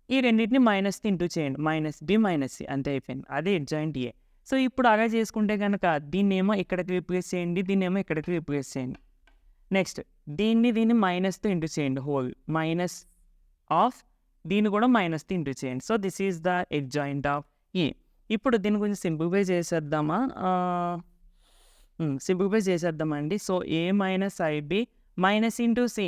ఈ రెండిటిని మైనస్‌తో ఇంటూ చేయండి. మైనస్ బి, మైనస్ సి అంతే అయిపోయింది. అదే ఎడ్జాయింట్ ఏ. సో, ఇప్పుడు అలా చేసుకుంటే గనక దీన్నేమో ఇక్కడికి రీప్లేస్ చేయండి. దీన్నేమో ఇక్కడికి రీప్లేస్ చేయండి. నెక్స్ట్ దీన్ని మైనస్‌తో ఇంటూ చేయండి హోల్. మైనస్ ఆఫ్ దీన్ని కూడా మైనస్‌తో ఇంటూ చేయండి. So, this is the adjoint of A. ఇప్పుడు దీన్ని కొంచెం సింప్లిఫై చేసేద్దామా? సింప్లిఫై చేసేద్దామండి. So, A minus IB minus into C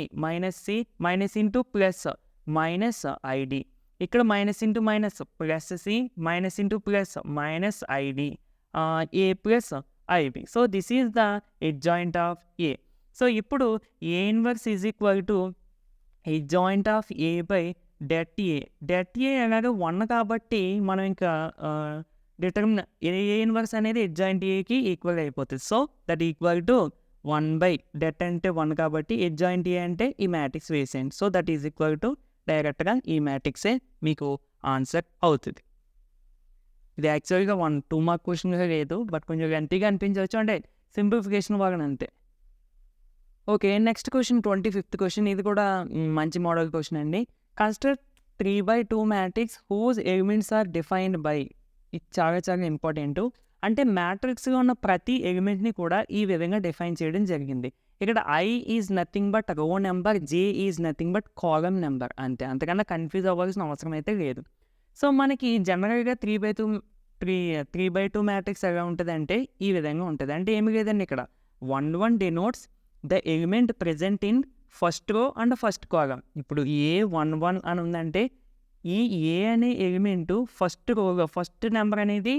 minus into plus minus ID. ఇక్కడ minus into minus plus C minus into plus minus ID A plus IB. So, this is the adjoint of A. So, ఇప్పుడు A inverse is equal to adjoint of A by det A. Det A ఎలాగో 1 కాబట్టి మనం ఇంకా డిటర్మిన్ ఏ ఇన్వర్స్ అనేది ఎడ్జాయింట్ ఏకి ఈక్వల్ అయిపోతుంది. So, that equal to 1 by det అంటే 1 కాబట్టి ఎడ్జాయింట్ ఏ అంటే ఈ మ్యాట్రిక్స్ వేసేయండి. So, that is equal to డైరెక్ట్‌గా ఈ మ్యాట్రిక్సే మీకు ఆన్సర్ అవుతుంది. ఇది యాక్చువల్‌గా 2 మార్క్ క్వెషన్‌గా లేదు. బట్ కొంచెం లెంతీగా అనిపించవచ్చు. అంటే సింప్లిఫికేషన్ వలన అంతే. ఓకే. నెక్స్ట్ క్వెషన్ 25థ్ క్వెషన్. ఇది కూడా మంచి మోడల్ క్వెషన్ అండి. Construct 3/2 matrix whose elements are defined by. ఇది చాలా చాలా ఇంపార్టెంటు. అంటే మ్యాట్రిక్స్‌లో ఉన్న ప్రతి ఎలిమెంట్‌ని కూడా ఈ విధంగా డిఫైన్ చేయడం జరిగింది. ఇక్కడ ఐ ఈజ్ నథింగ్ బట్ రో number, J is nothing but column number అంతే. అంతకన్నా కన్‌ఫ్యూజ్ అవ్వాల్సిన అవసరం అయితే లేదు. సో, మనకి జనరల్‌గా 3/2 మ్యాట్రిక్స్ ఎలా ఉంటదంటే ఈ విధంగా ఉంటది. అంటే ఏమి లేదండి ఇక్కడ 1 denotes the element present in first row and first column. ఇప్పుడు A11 అని ఉందంటే ఈ ఏ అనే ఎలిమెంటు ఫస్ట్ నెంబర్ అనేది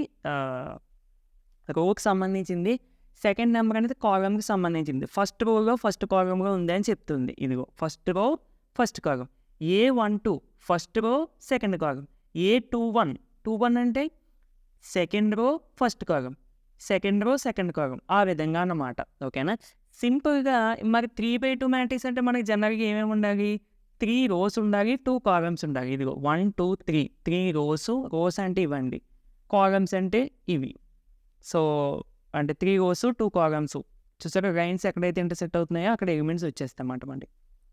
రోకి సంబంధించింది. సెకండ్ నెంబర్ అనేది కాలమ్‌కి సంబంధించింది. ఫస్ట్ రోలో ఫస్ట్ కాలమ్‌లో ఉంది అని చెప్తుంది. ఇదిగో first row first column. A12 first row second column. A21 అంటే second row first column. Second రో సెకండ్ కాలమ్. ఆ విధంగా అన్నమాట. ఓకేనా? సింపుల్‌గా మరి 3/2 మ్యాట్రిక్స్ అంటే మనకి జనరల్‌గా ఏమేమి ఉండాలి? 3 రోస్ ఉండాలి, 2 కాలమ్స్ ఉండాలి. ఇదిగో 1, 2, 3 రోస్ అంటే ఇవ్వండి. కాలమ్స్ అంటే ఇవి. సో, అంటే 3 రోస్, 2 కాలమ్స్. చూసారా లైన్స్ ఎక్కడైతే ఇంటర్సెక్ట్ అవుతున్నాయో అక్కడ ఎలిమెంట్స్ వచ్చేస్తాయన్నమాట మనకి.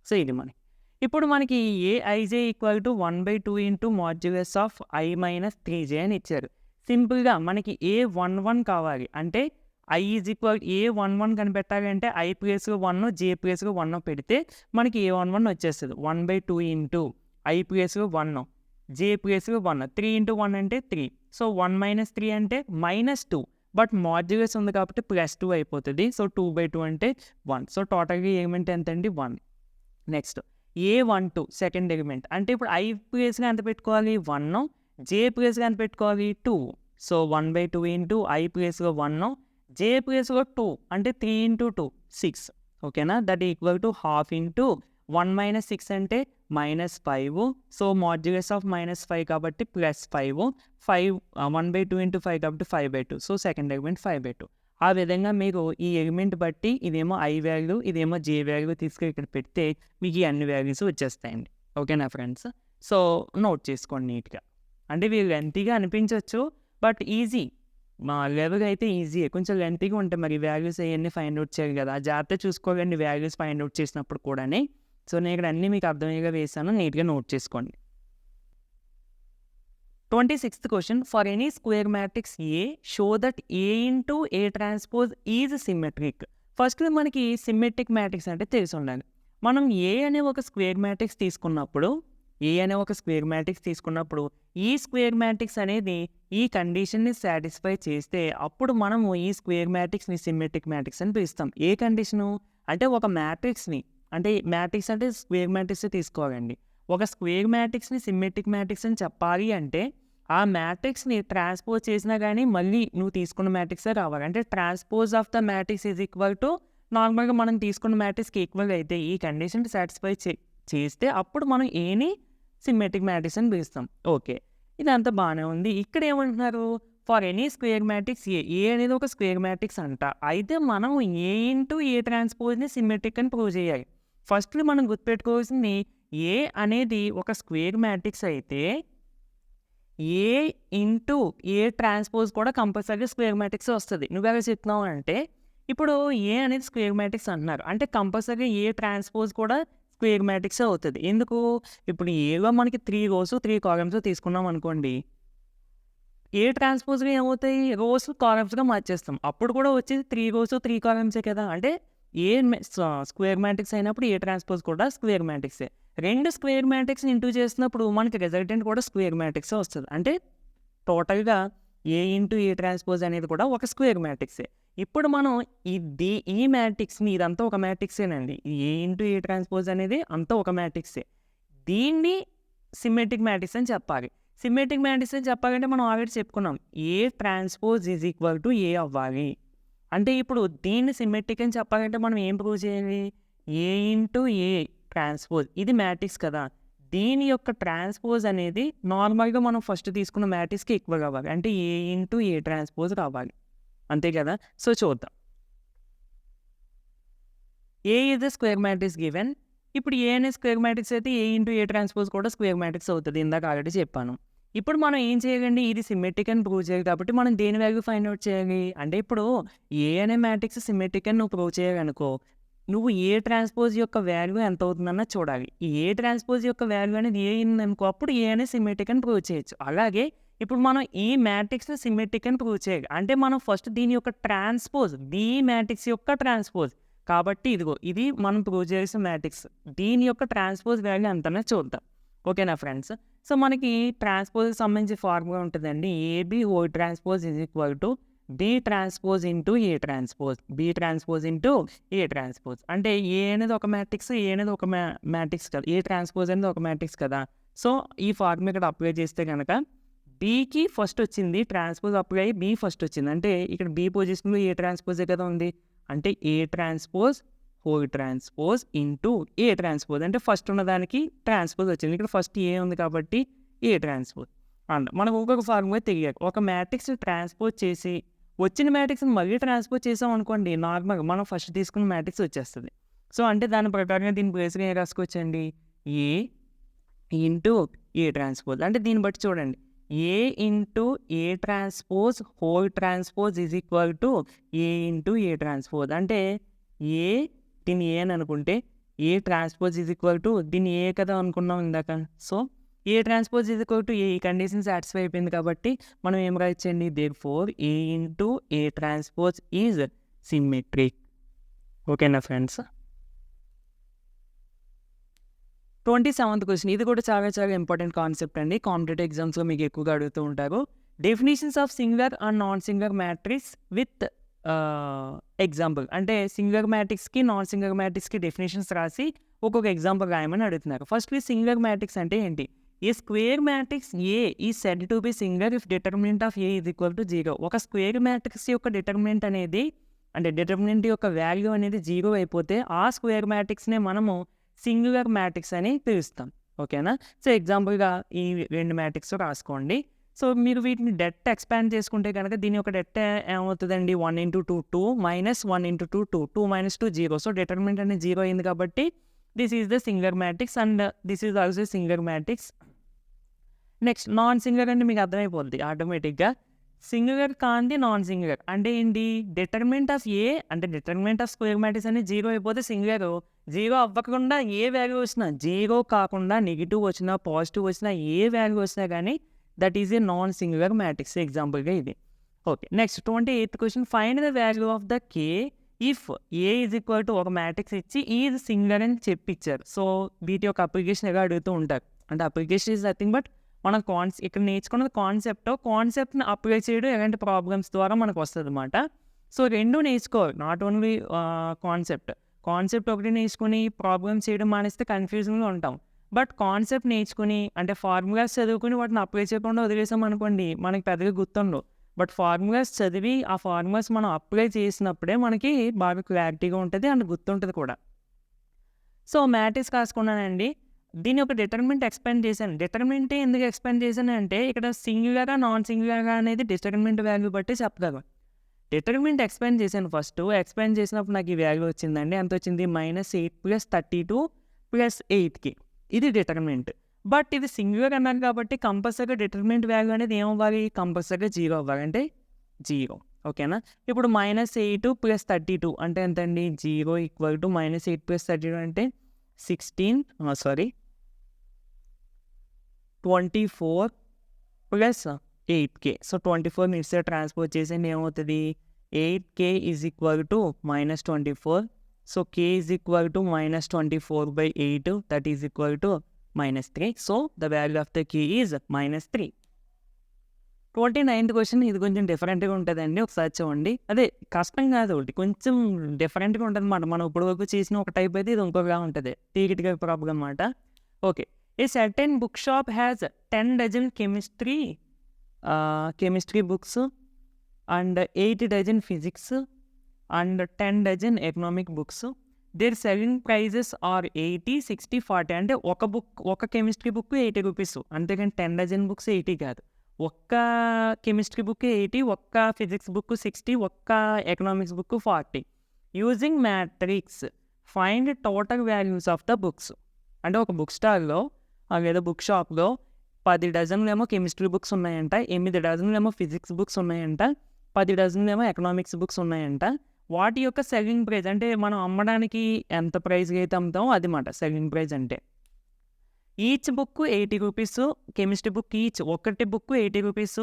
సో, ఇది మనకి. ఇప్పుడు మనకి A I J equal to 1/2 into modulus of I minus 3జే అని ఇచ్చారు. సింపుల్‌గా మనకి A11 కావాలి. అంటే ఐ ఈజ్ ఈక్వల్ A11 కనిపెట్టాలి అంటే ఐ ప్లేస్‌లో 1, జే ప్లేస్‌లో 1 పెడితే మనకి A11 వచ్చేస్తది. 1/2 ఇంటూ ఐ ప్లేస్‌లో 1, జే ప్లేస్‌లో 1. 3 ఇంటూ 1 అంటే 3. సో, 1 మైనస్ 3 అంటే -2. బట్ మాడ్యులస్ ఉంది కాబట్టి +2 అయిపోతది. సో, 2/2 అంటే 1. సో, టోటల్‌గా ఎలిమెంట్ ఎంతండి 1. Next A12 second element. అంటే ఇప్పుడు ఐ ప్లేస్‌లో ఎంత పెట్టుకోవాలి 1, జే ప్లేస్‌లో ఎంత పెట్టుకోవాలి 2. సో, 1/2 ఇంటూ ఐ ప్లేస్‌లో 1, జే ప్లేస్‌లో 2 అంటే 3 ఇంటూ 2 6. ఓకేనా? That equal to half into 1 minus 6 అంటే -5. సో, మాడ్యులస్ ఆఫ్ -5 కాబట్టి +5. 1/2 ఇంటూ 5 కాబట్టి 5/2. So, second element 5/2. ఆ విధంగా మీరు ఈ ఎలిమెంట్ బట్టి ఇదేమో ఐ వాల్యూ, ఇదేమో జే వాల్యూ తీసుకొని ఇక్కడ పెడితే మీకు ఈ అన్ని వాల్యూస్ వచ్చేస్తాయండి. ఓకేనా ఫ్రెండ్స్? సో, నోట్ చేసుకోండి నీట్‌గా. అంటే ఇవి లెంతీగా అనిపించవచ్చు. But easy. మా లెవెల్ అయితే ఈజీయే. కొంచెం లెంతీగా ఉంటాయి మరి వాల్యూస్ అయన్నీ ఫైండ్ ఔట్ చేయాలి కదా! జాగ్రత్తగా చూసుకోవాలండి వాల్యూస్ ఫైండ్ ఔట్ చేసినప్పుడు కూడాని. సో, నేను ఇక్కడ అన్నీ మీకు అర్థమయ్యేలా వేశాను. నీట్‌గా నోట్ చేసుకోండి. 26th question. For any square matrix A show that A into A transpose is symmetric. First మనకి సిమెట్రిక్ మ్యాట్రిక్స్ అంటే తెలిసుండాలి. మనం ఏ అనే ఒక స్క్వేర్ మ్యాట్రిక్స్ తీసుకున్నప్పుడు ఈ స్క్వేర్ మ్యాట్రిక్స్ అనేది ఈ కండిషన్‌ని సాటిస్ఫై చేస్తే అప్పుడు మనము ఈ స్క్వేర్ మ్యాట్రిక్స్‌ని సిమెట్రిక్ మ్యాట్రిక్స్ అని పిలుస్తాం. ఏ కండిషను? అంటే ఒక మ్యాట్రిక్స్‌ని అంటే మ్యాట్రిక్స్ అంటే స్క్వేర్ మ్యాట్రిక్స్ తీసుకోవాలండి. ఒక స్క్వేర్ మ్యాట్రిక్స్‌ని సిమెట్రిక్ మ్యాట్రిక్స్ అని చెప్పాలి అంటే ఆ మ్యాట్రిక్స్‌ని ట్రాన్స్‌పోజ్ చేసినా గానీ మళ్ళీ నువ్వు తీసుకున్న మ్యాట్రిక్సే రావాలి. అంటే transpose of the matrix is equal to నార్మల్‌గా మనం తీసుకున్న మ్యాట్రిక్స్‌కి ఈక్వల్ అయితే ఈ కండిషన్‌ని సాటిస్ఫై చేస్తే అప్పుడు మనం ఏని సిమెట్రిక్ మ్యాట్రిక్స్ అని పిలుస్తాం. ఓకే. ఇదంతా బానే ఉంది. ఇక్కడ ఏమంటున్నారు? ఫర్ ఎనీ స్క్వేర్ మ్యాట్రిక్స్ ఏ అనేది ఒక స్క్వేర్ మ్యాట్రిక్స్ అంట. అయితే మనం ఏ ఇంటూ ఏ ట్రాన్స్‌పోజ్‌ని సిమెట్రిక్ అని ప్రూవ్ చేయాలి. ఫస్ట్‌లో మనం గుర్తుపెట్టుకోవాల్సింది ఏ అనేది ఒక స్క్వేర్ మ్యాట్రిక్స్ అయితే ఏ ఇంటూ ఏ ట్రాన్స్‌పోజ్ కూడా కంపల్సరీగా స్క్వేర్ మ్యాట్రిక్సే వస్తది. నువ్వెలా చెప్తున్నావు అంటే ఇప్పుడు ఏ అనేది స్క్వేర్ మ్యాట్రిక్స్ అంటున్నారు. అంటే కంపల్సరీగా ఏ ట్రాన్స్‌పోజ్ కూడా స్క్వేర్ మ్యాట్రిక్సే అవుతది. ఎందుకు? ఇప్పుడు ఏలో మనకి 3 రోస్, 3 కాలమ్స్ తీసుకున్నాం అనుకోండి. ఏ ట్రాన్స్‌పోజ్‌గా ఏమవుతాయి? రోస్ కాలమ్స్‌గా మార్చేస్తాం. అప్పుడు కూడా వచ్చేది 3 రోస్, 3 కాలమ్సే కదా! అంటే ఏ స్క్వేర్ మ్యాట్రిక్స్ అయినప్పుడు ఏ ట్రాన్స్‌పోజ్ కూడా స్క్వేర్ మ్యాట్రిక్సే. 2 స్క్వేర్ మ్యాట్రిక్స్‌ని ఇంటూ చేసినప్పుడు మనకి రిజల్టెంట్ కూడా స్క్వేర్ మ్యాట్రిక్సే వస్తది. అంటే టోటల్‌గా ఏ ఇంటూ ఏ ట్రాన్స్‌పోజ్ అనేది కూడా ఒక స్క్వేర్ మ్యాట్రిక్సే. ఇప్పుడు మనం ఈ మ్యాట్రిక్స్‌ని ఇదంతా ఒక మ్యాట్రిక్సేనండి. ఏ ఇంటూ ఏ ట్రాన్స్‌పోజ్ అనేది అంతా ఒక మ్యాట్రిక్సే. దీన్ని సిమెట్రిక్ మ్యాట్రిక్స్ అని చెప్పాలి. సిమెట్రిక్ మ్యాట్రిక్స్ అని చెప్పాలంటే మనం ఆల్రెడీ చెప్పుకున్నాం. A transpose is equal to A అవ్వాలి. అంటే ఇప్పుడు దీన్ని సిమెట్రిక్ అని చెప్పాలంటే మనం ఏం ప్రూవ్ చేయాలి? ఏ ఇంటూ ఏ ట్రాన్స్‌పోజ్ ఇది మ్యాట్రిక్స్ కదా! దీని యొక్క ట్రాన్స్‌పోజ్ అనేది నార్మల్‌గా మనం ఫస్ట్ తీసుకున్న మ్యాట్రిక్స్‌కి ఈక్వల్ అవ్వాలి. అంటే ఏ ఇంటూ ఏ ట్రాన్స్‌పోజ్ రావాలి. అంతే కదా! సో, చూద్దాం. A is a square matrix given. ఇప్పుడు ఏ అనే స్క్వేర్ మ్యాట్రిక్స్ అయితే ఏ ఇంటూ ఏ ట్రాన్స్‌పోజ్ కూడా స్క్వేర్ మ్యాట్రిక్స్ అవుతది. ఇందాక ఆల్రెడీ చెప్పాను. ఇప్పుడు మనం ఏం చేయాలండి? ఇది సిమెట్రిక్ అని ప్రూవ్ చేయాలి కాబట్టి మనం దేని వాల్యూ ఫైండ్ ఔట్ చేయాలి? అంటే ఇప్పుడు ఏ అనే మ్యాట్రిక్స్ సిమెట్రిక్ అని నువ్వు ప్రూవ్ చేయాలనుకో, నువ్వు ఏ ట్రాన్స్‌పోజ్ యొక్క వాల్యూ ఎంత అవుతుందన్నది చూడాలి. ఈ ఏ ట్రాన్స్‌పోజ్ యొక్క వాల్యూ అనేది ఏ అయిందనుకో అప్పుడు ఏ అనేది సిమెట్రిక్ అని ప్రూవ్ చేయొచ్చు. అలాగే ఇప్పుడు మనం ఈ మ్యాట్రిక్స్‌ని సిమెట్రిక్ అని ప్రూవ్ చేయాలి. అంటే మనం ఫస్ట్ దీని యొక్క ట్రాన్స్‌పోజ్ మ్యాట్రిక్స్ యొక్క ట్రాన్స్‌పోజ్. కాబట్టి ఇదిగో ఇది మనం ప్రూవ్ చేయాల్సిన మ్యాట్రిక్స్. దీని యొక్క ట్రాన్స్‌పోజ్ వాల్యూ ఎంతనో చూద్దాం. ఓకేనా ఫ్రెండ్స్? సో, మనకి ట్రాన్స్‌పోజ్‌కి సంబంధించి ఫార్ములా ఉంటదండి. AB whole transpose is equal to B transpose into A transpose. B transpose into A transpose. అంటే ఏ అనేది ఒక మ్యాట్రిక్స్, ఏ అనేది ఒక మ్యాట్రిక్స్ కదా! ఏ ట్రాన్స్‌పోజ్ అనేది ఒక మ్యాట్రిక్స్ కదా! సో, ఈ ఫార్ములా ఇక్కడ అప్లై చేస్తే గనక బీకి ఫస్ట్ వచ్చింది. ట్రాన్స్‌పోజ్ అప్లై అయ్యి బి ఫస్ట్ వచ్చింది. అంటే ఇక్కడ బి పొజిషన్‌లో ఏ ట్రాన్స్‌పోజే కదా ఉంది. అంటే ఏ transpose whole transpose into A transpose. అంటే ఫస్ట్ ఉన్నదానికి ట్రాన్స్‌పోజ్ వచ్చింది. ఇక్కడ ఫస్ట్ ఏ ఉంది కాబట్టి ఏ ట్రాన్స్‌పోజ్. అండ్ మనకు ఇంకొక ఫార్ములా తెలియాలి. ఒక మ్యాట్రిక్స్‌ని ట్రాన్స్‌పోజ్ చేసి వచ్చిన మ్యాట్రిక్స్‌ని మళ్ళీ ట్రాన్స్‌పోజ్ చేసామనుకోండి నార్మల్‌గా మనం ఫస్ట్ తీసుకున్న మ్యాట్రిక్స్ వచ్చేస్తది. సో, అంటే దాని ప్రకారంగా దీని ప్లేస్‌లో ఏం రాసుకోవచ్చండి? ఏ ఇంటూ ఏ ట్రాన్స్‌పోజ్. అంటే దీన్ని బట్టి చూడండి. A into A transpose whole transpose is equal to A into A transpose. అంటే ఏ దీన్ని ఏ అని అనుకుంటే A transpose is equal to దీన్ని ఏ కదా అనుకున్నాం ఇందాక. So, A transpose is equal to A ఈ కండిషన్ సాటిస్ఫై అయిపోయింది కాబట్టి మనం ఏం రాయొచ్చండి? Therefore A into A transpose is symmetric. ఓకేనా ఫ్రెండ్స్? 27th question. ఇది కూడా చాలా చాలా ఇంపార్టెంట్ కాన్సెప్ట్ అండి. కాంపిటేటివ్ ఎగ్జామ్స్‌లో మీకు ఎక్కువగా అడుగుతూ ఉంటారు. Definitions of singular and non singular matrix with example. అంటే సింగులర్ మ్యాట్రిక్స్‌కి, నాన్ సింగులర్ మ్యాట్రిక్స్‌కి డెఫినిషన్స్ రాసి ఒక్కొక్క ఎగ్జాంపుల్ రాయమని అడుగుతున్నారు. ఫస్ట్‌లీ సింగులర్ మ్యాట్రిక్స్ అంటే ఏంటి? A square matrix A is said to be singular if determinant of A is equal to 0. ఒక స్క్వేర్ మ్యాట్రిక్స్ యొక్క డిటర్మినెంట్ అనేది అంటే డిటర్మినెంట్ యొక్క వాల్యూ అనేది 0 అయిపోతే ఆ స్క్వేర్ మ్యాట్రిక్స్‌నే మనము సింగులర్ మ్యాట్రిక్స్ అని పిలుస్తాం. ఓకేనా? సో, ఎగ్జాంపుల్‌గా ఈ 2 మ్యాట్రిక్స్ రాసుకోండి. సో, మీరు వీటిని డెట్ ఎక్స్పాండ్ చేసుకుంటే గనక దీని యొక్క డెట్ ఏమవుతదండి? 1 into 2 2 minus 1 into 2 2 2 minus 2 0. So, determinant అనేది 0 అయింది కాబట్టి this is the singular matrix and this is also singular matrix. Next non singular అంటే మీకు అర్థమైపోద్ది ఆటోమేటిక్‌గా. సింగులర్ కాంది నాన్ సింగులర్ అంటే ఏంటి? డిటర్మినెంట్ ఆఫ్ ఏ అంటే డిటర్మినెంట్ ఆఫ్ స్క్వేర్ మ్యాట్రిక్స్ అనేది 0 అయిపోతే సింగులర్. 0 అవ్వకుండా ఏ వాల్యూ వచ్చినా 0 కాకుండా నెగెటివ్ వచ్చినా, పాజిటివ్ వచ్చినా ఏ వాల్యూ వచ్చినా కానీ that is A non singular matrix. ఎగ్జాంపుల్‌గా ఇది. Okay. Next 28th question find the value of the K if A is equal to ఒక మ్యాట్రిక్స్ ఇచ్చి ఈజ్ సింగులర్ అని చెప్పిచ్చారు. సో వీటి యొక్క అప్లికేషన్ ఎలా అడుగుతూ ఉంటారు. అంటే అప్లికేషన్ ఈజ్ నథింగ్ బట్ మనం ఇక్కడ నేర్చుకున్నది కాన్సెప్ట్ని అప్లై చేయడం ఎలాంటి ప్రాబ్లమ్స్ ద్వారా మనకు వస్తుందన్నమాట. సో రెండు నేర్చుకోవాలి. నాట్ ఓన్లీ కాన్సెప్ట్ ఒకటి నేర్చుకుని ప్రాబ్లమ్స్ చేయడం మానేస్తే కన్ఫ్యూజన్గా ఉంటాం. బట్ కాన్సెప్ట్ నేర్చుకుని అంటే ఫార్ములాస్ చదువుకుని వాటిని అప్లై చేయకుండా వదిలేసాం అనుకోండి మనకి పెద్దగా గుర్తుండవు. బట్ ఫార్ములాస్ చదివి ఆ ఫార్ములాస్ మనం అప్లై చేసినప్పుడే మనకి బాగా క్లారిటీగా ఉంటుంది అండ్ గుర్తుంటుంది కూడా. సో మ్యాట్రిక్స్ రాసుకున్నానండి. దీని ఒక డిటర్మినెంట్ ఎక్స్పాండ్ చేశాను. డిటర్మినెంట్ ఎందుకు ఎక్స్పాండ్ చేశాను అంటే ఇక్కడ సింగులరా నాన్ సింగులరా అనేది డిటర్మినెంట్ వాల్యూ బట్టి చెప్పగలం. డిటర్మినెంట్ ఎక్స్పాండ్ చేశాను ఫస్ట్. ఎక్స్పాండ్ చేసినప్పుడు నాకు ఈ వాల్యూ వచ్చిందండి. ఎంత వచ్చింది? -8 + 32 + 8కి ఇది డిటర్మినెంట్. బట్ ఇది సింగులర్ అన్నారు కాబట్టి కంపల్సరీగా డిటర్మినెంట్ వాల్యూ అనేది ఏమవ్వాలి? కంపల్సరీగా 0 అవ్వాలి. అంటే 0. ఓకేనా? ఇప్పుడు -8 + 32 అంటే ఎంతండి? 0 = -8 + 32 అంటే 24 + 8k. సో 24 ఇట్స్ ట్రాన్స్పోజ్ చేసేయండి ఏమవుతుంది? 8k = -24. So k = -24/8 that is equal to -3. So the value of the k is -3. 29th question ఇది కొంచెం డిఫరెంట్గా ఉంటుందండి. ఒకసారి చూడండి. అదే కష్టం కాదు, ఒకటి కొంచెం డిఫరెంట్గా ఉంటుంది అన్నమాట. మనం ఇప్పుడు వరకు చేసిన ఒక టైప్ అయితే ఇది ఇంకొకలా ఉంటుంది. థియరిటికల్ ప్రాబ్లం అన్నమాట. Okay. A certain book shop has 10 dozen chemistry books and 8 dozen physics and 10 dozen economic books. Their selling prices are 80, 60, 40. అంటే ఒక కెమిస్ట్రీ బుక్ 80 రూపీస్. అంతేకాని 10 dozen బుక్స్ 80 కాదు. ఒక్క కెమిస్ట్రీ బుక్ 80, ఒక్క ఫిజిక్స్ బుక్ 60, ఒక్క economics book 40. Using matrix find total values of the books. అంటే ఒక బుక్ స్టాల్లో లేదా బుక్ షాప్లో 10 డజన్లేమో కెమిస్ట్రీ బుక్స్ ఉన్నాయంట, 8 డజన్లేమో ఫిజిక్స్ బుక్స్ ఉన్నాయంట, 10 డజన్లేమో ఎకనామిక్స్ బుక్స్ ఉన్నాయంట. వాటి యొక్క సెల్లింగ్ ప్రైస్ అంటే మనం అమ్మడానికి ఎంత ప్రైస్కి అయితే అమ్ముతామో అది మాట సెల్లింగ్ ప్రైస్ అంటే. Each book 80 rupees, chemistry book ఒకటి బుక్ 80 రూపీస్,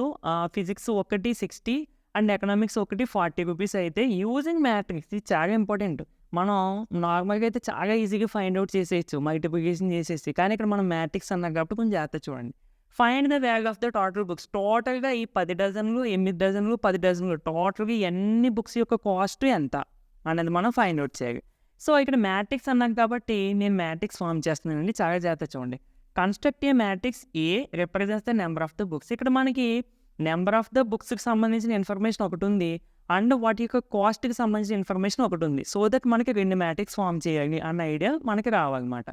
ఫిజిక్స్ ఒకటి 60 అండ్ ఎకనామిక్స్ ఒకటి 40 రూపీస్ అయితే యూజింగ్ మ్యాట్రిక్స్ ఇది చాలా ఇంపార్టెంట్. మనం నార్మల్గా అయితే చాలా ఈజీగా ఫైండ్ అవుట్ చేసేయచ్చు, మల్టిప్లికేషన్ చేసేసి. కానీ ఇక్కడ మనం మ్యాట్రిక్స్ అన్నాం కాబట్టి కొంచెం జాగ్రత్త చూడండి. Find the value of the total books. టోటల్గా ఈ 10 డజన్లు, 8 డజన్లు, 10 డజన్లు టోటల్గా ఎన్ని బుక్స్ యొక్క కాస్ట్ ఎంత అనేది మనం ఫైండ్ అవుట్ చేయాలి. సో ఇక్కడ మ్యాట్రిక్స్ అన్నాం కాబట్టి నేను మ్యాట్రిక్స్ ఫామ్ చేస్తున్నానండి. చాలా జాగ్రత్త చూడండి. Construct A matrix A represents the number of the books. ఇక్కడ మనకి నెంబర్ ఆఫ్ ద బుక్స్కి సంబంధించిన ఇన్ఫర్మేషన్ ఒకటి ఉంది అండ్ వాటి యొక్క కాస్ట్కి సంబంధించిన ఇన్ఫర్మేషన్ ఒకటి ఉంది. సో దట్ మనకి 2 మ్యాట్రిక్స్ ఫామ్ చేయాలి అన్న ఐడియా మనకి రావాలన్నమాట.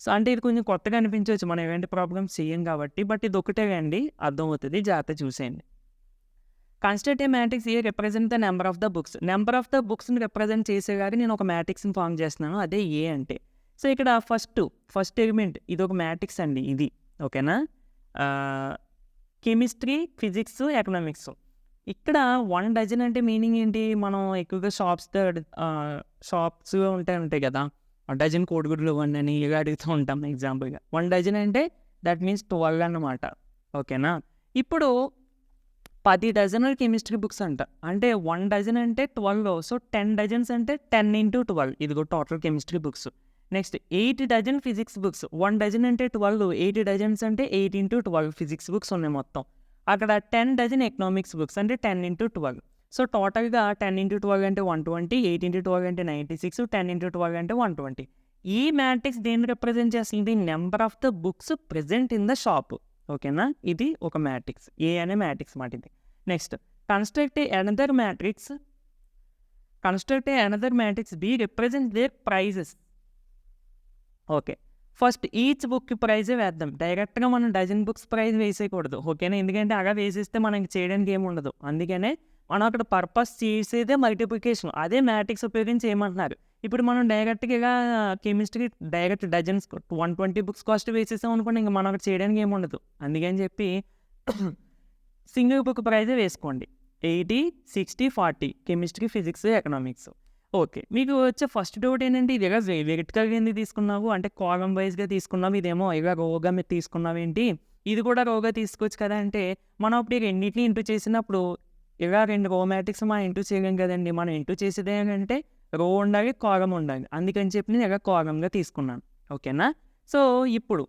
సో అంటే ఇది కొంచెం కొత్తగా అనిపించవచ్చు, మనం ఎలాంటి ప్రాబ్లమ్స్ చేయం కాబట్టి. బట్ ఇది ఒకటే అండి, అర్థమవుతుంది, జాగ్రత్త చూసేయండి. Construct A matrix A represent the number of the books. Number of the బుక్స్ని రిప్రజెంట్ చేసేగానే నేను ఒక మ్యాట్రిక్స్ని ఫామ్ చేస్తున్నాను, అదే ఏ అంటే. సో ఇక్కడ ఫస్ట్ ఎలిమెంట్ ఇది ఒక మ్యాట్రిక్స్ అండి ఇది. ఓకేనా? Chemistry, physics, economics. ఇక్కడ 1 డజన్ అంటే మీనింగ్ ఏంటి? మనం ఎక్కువగా షాప్స్ ఉంటాయి కదా, డజన్ కోడిగుడ్లు ఇవ్వండి అని ఇలా అడుగుతూ ఉంటాం ఎగ్జాంపుల్గా. 1 డజన్ అంటే దట్ మీన్స్ 12 అన్నమాట. ఓకేనా? ఇప్పుడు 10 డజన్ల కెమిస్ట్రీ బుక్స్ అంట, అంటే 1 డజన్ అంటే 12. సో 10 డజన్స్ అంటే 10 × 12 ఇదిగో total chemistry books. Next 8 dozen physics books. 1 dozen అంటే 12, 8 డజన్స్ అంటే 8 × 12 ఫిజిక్స్ బుక్స్ ఉన్నాయి మొత్తం. అక్కడ 10 డజన్ ఎకనామిక్స్ బుక్స్ అంటే 10 × 12. సో టోటల్గా 10 × 12 అంటే 120, 8 × 12 అంటే 96, 10 × 12 అంటే 120. ఈ మ్యాట్రిక్స్ దేన్ని రిప్రజెంట్ చేస్తుంది? Number of the books present in the shop. ఓకేనా? ఇది ఒక మ్యాట్రిక్స్, ఏ అనే మ్యాట్రిక్స్ మాట ఇది. Next construct another matrix B represent their prices. Okay, first each book ప్రైజే వేద్దాం. డైరెక్ట్గా మనం డజన్ బుక్స్ ప్రైజ్ వేసేయకూడదు. ఓకేనా? ఎందుకంటే అలా వేసేస్తే మనకి చేయడానికి ఏమి ఉండదు. అందుకనే మనం అక్కడ పర్పస్ చేసేదే మల్టిప్లికేషన్. అదే మ్యాట్రిక్స్ ఉపయోగించి ఏమంటున్నారు. ఇప్పుడు మనం డైరెక్ట్గా ఇలా chemistry direct dozens 120 books cost వేసేసాం అనుకోండి, ఇంకా మనం అక్కడ చేయడానికి ఏమి ఉండదు. అందుకని చెప్పి సింగిల్ బుక్ ప్రైజే వేసుకోండి. 80, 60, 40 కెమిస్ట్రీ, ఫిజిక్స్, ఎకనామిక్స్. ఓకే. మీకు వచ్చే ఫస్ట్ డౌట్ ఏంటంటే ఇది ఇలా వెర్టికల్‌గా ఎందుకు తీసుకున్నావు? అంటే కాలమ్ వైస్‌గా తీసుకున్నావు. ఇదేమో ఇలా రోగా మీరు తీసుకున్నావేంటి? ఇది కూడా రోగా తీసుకోవచ్చు కదా! అంటే మనం అప్పుడు ఈ రెండిటిని ఇంటూ చేసినప్పుడు ఇలా 2 రో మ్యాట్రిక్స్ మనం ఇంటూ చేయలేం కదండీ! మనం ఇంటూ చేసేది ఏంటంటే రో ఉండాలి, కాలమ్ ఉండాలి. అందుకని చెప్పి నేను ఇలా కాలమ్‌గా తీసుకున్నాను. ఓకేనా? సో, ఇప్పుడు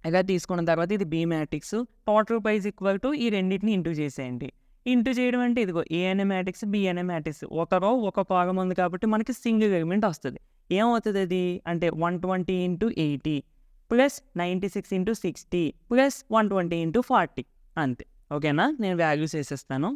ఇలా తీసుకున్న తర్వాత ఇది B matrix. Total price equal to ఈ రెండిటిని ఇంటూ చేసేయండి. ఇంటూ చేయడం అంటే ఇదిగో ఏ అనే మ్యాట్రిక్స్, బి అనే మ్యాట్రిక్స్. ఒక రో, ఒక కాలమ్ ఉంది కాబట్టి మనకి సింగిల్ ఎలిమెంట్ వస్తది. ఏమవుతది అది? అంటే 120 into 80 plus 96 into 60 plus 120 into 40 అంతే. ఓకేనా? నేను వాల్యూస్ ఏసేస్తాను.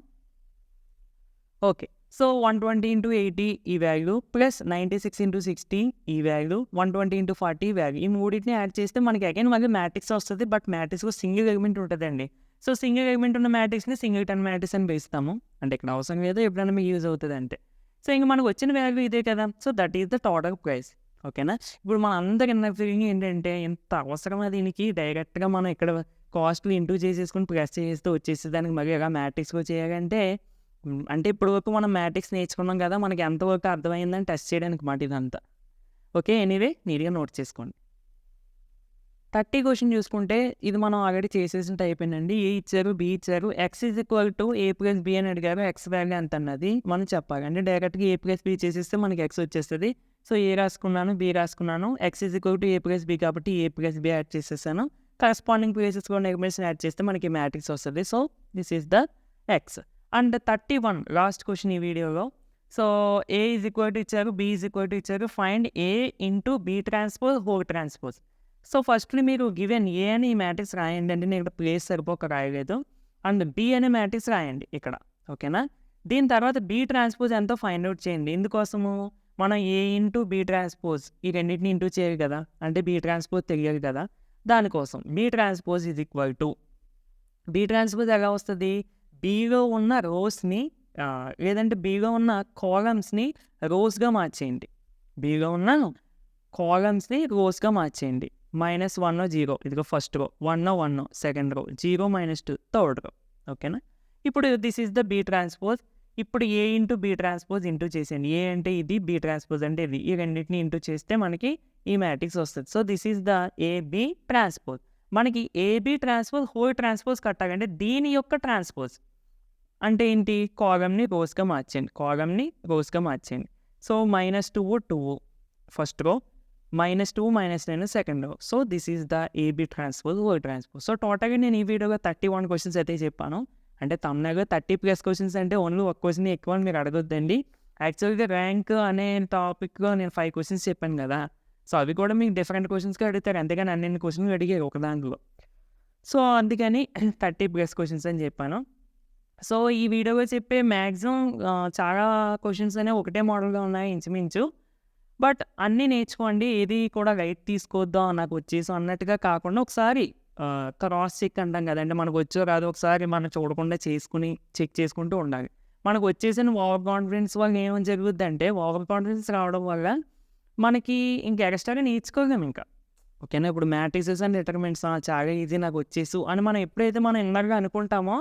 ఓకే. సో, 120 ఇంటూ 80 ఈ వాల్యూ ప్లస్ 96 ఇంటూ 60 ఈ వాల్యూ, 120 ఇంటూ 40 ఈ వాల్యూ. ఈ మూడిటిని యాడ్ చేస్తే మనకి అగైన్ మళ్ళీ మ్యాట్రిక్స్ వస్తది. బట్ మ్యాట్రిక్స్‌లో సింగిల్ ఎలిమెంట్ ఉంటదండి. సో, సింగిల్ ఎలిమెంట్ ఉన్న మ్యాట్రిక్స్‌ని సింగిల్‌టన్ మ్యాట్రిక్స్ అని పిలుస్తాము. అంటే ఇక్కడ అవసరం లేదు, ఎప్పుడైనా మీకు యూజ్ అవుతది అంతే. సో, ఇంక మనకు వచ్చిన వాల్యూ ఇదే కదా! So, that is the total price. ఓకేనా? ఇప్పుడు మనందరి ఇన్నర్ ఫీలింగ్ ఏంటంటే ఎంత అవసరమా దీనికి డైరెక్ట్‌గా మనం ఇక్కడ కాస్ట్‌లు ఇంటూ చేసేసుకొని ప్లస్ చేసేస్తే వచ్చేసి దానికి మళ్ళీ ఎలా మ్యాట్రిక్స్‌లో చేయాలంటే అంటే ఇప్పటి వరకు మనం మ్యాట్రిక్స్ నేర్చుకున్నాం కదా! మనకి ఎంతవరకు అర్థమైందని టెస్ట్ చేయడానికి మాట ఇదంతా. ఓకే. ఎనీవే నీట్‌గా నోట్ చేసుకోండి. 30 క్వెషన్ చూసుకుంటే ఇది మనం ఆల్రెడీ చేసేసిన టైపేనండి. ఏ ఇచ్చారు, బి ఇచ్చారు. X is equal to A plus B అని అడిగారు. ఎక్స్ వాల్యూ ఎంత అన్నది మనం చెప్పాలి. అంటే డైరెక్ట్‌గా ఏ ప్లస్ బి చేసేస్తే మనకి ఎక్స్ వచ్చేస్తది. సో, ఏ రాసుకున్నాను, బి రాసుకున్నాను. X is equal to A plus B కాబట్టి ఏ ప్లస్ బి యాడ్ చేసేసాను. కరస్పాండింగ్ ప్లేసెస్‌లో ఉన్న ఎలిమెంట్స్‌ని యాడ్ చేస్తే మనకి మ్యాట్రిక్స్ వస్తది. So, this is the X. And 31 last question ఈ వీడియోలో. So, A is equal to ఇచ్చారు, బి ఈజ్ ఈక్వల్ టు ఇచ్చారు. Find A into B transpose whole transpose. So, ఫస్ట్‌ని మీరు గివెన్ ఏ అని ఈ మ్యాట్రిక్స్ రాయండి. అంటే నేను ఇక్కడ ప్లేస్ సరిపోక రాయలేదు. అండ్ బి అనే మ్యాట్రిక్స్ రాయండి ఇక్కడ. ఓకేనా? దీని తర్వాత బి ట్రాన్స్‌పోజ్ ఎంతో ఫైండ్ ఔట్ చేయండి. ఎందుకోసము? మనం ఏ ఇంటూ బి ట్రాన్స్‌పోజ్ ఈ రెండిటిని ఇంటూ చేయాలి కదా! అంటే బి ట్రాన్స్‌పోజ్ తెలియాలి కదా! దానికోసం B transpose is equal to B transpose ఎలా వస్తది? బిలో ఉన్న రోస్‌ని లేదంటే బిలో ఉన్న కాలమ్స్‌ని రోస్‌గా మార్చేయండి. బిలో ఉన్న కాలమ్స్‌ని రోస్‌గా మార్చేయండి. -1 0 ఇదిగో first row, 1 second row, 0 -2 third row. ఓకేనా? ఇప్పుడు this is the B transpose. ఇప్పుడు A into B transpose into చేసేయండి. ఏ అంటే ఇది, బి ట్రాన్స్‌పోజ్ అంటే ఇది. ఈ రెండిటిని ఇంటూ చేస్తే మనకి ఈ మ్యాట్రిక్స్ వస్తది. So, this is the AB transpose. మనకి ఏబి ట్రాన్స్‌పోజ్ హోల్ ట్రాన్స్‌పోజ్ కట్టాలంటే దీని యొక్క ట్రాన్స్‌పోజ్. అంటే ఏంటి? కాలమ్‌ని రోస్‌గా మార్చేయండి. కాలమ్‌ని రోస్‌గా మార్చేయండి. So, -2 2 first row, -2 -9 second row. So, this is the AB transpose whole transpose. So, టోటల్‌గా నేను ఈ వీడియోలో 31 క్వెషన్స్ అయితే చెప్పాను. అంటే థంబ్‌నెయిల్‌లో 30+ క్వెషన్స్ అంటే ఓన్లీ ఒక క్వెషన్ ఎక్కువ అని మీరు అడగొద్దండి. యాక్చువల్‌గా ర్యాంక్ అనే టాపిక్‌లో నేను 5 క్వెషన్స్ చెప్పాను కదా! సో, అవి కూడా మీకు డిఫరెంట్ క్వెషన్స్‌గా అడుగుతారు. అంతేగాని అన్నన్ని క్వెషన్‌లు అడిగారు ఒక దాంట్లో. సో, అందుకని 30+ క్వెషన్స్ అని చెప్పాను. సో, ఈ వీడియోలో చెప్పే మాక్సిమం చాలా క్వెషన్స్ అనేవి ఒకటే మోడల్‌గా ఉన్నాయి ఇంచుమించు. బట్ అన్నీ నేర్చుకోండి. ఏది కూడా లైట్ తీసుకోవద్దు నాకు వచ్చేసి అన్నట్టుగా కాకుండా ఒకసారి క్రాస్ చెక్ అంటాం కదండీ! మనకు వచ్చో రాదో ఒకసారి మనం చూడకుండా చేసుకొని చెక్ చేసుకుంటూ ఉండాలి. మనకు వచ్చేసిన ఓవర్ కాన్ఫిడెన్స్ వల్ల ఏం జరుగుద్దంటే ఓవర్ కాన్ఫిడెన్స్ రావడం వల్ల మనకి ఇంక ఎక్స్ట్రాగా నేర్చుకోలేము ఇంకా. ఓకేనా? ఇప్పుడు మ్యాట్రిసెస్ అండ్ డిటర్మినెంట్స్ చాలా ఈజీ నాకు వచ్చేసు అని మనం ఎప్పుడైతే మనం ఇన్నర్‌గా అనుకుంటామో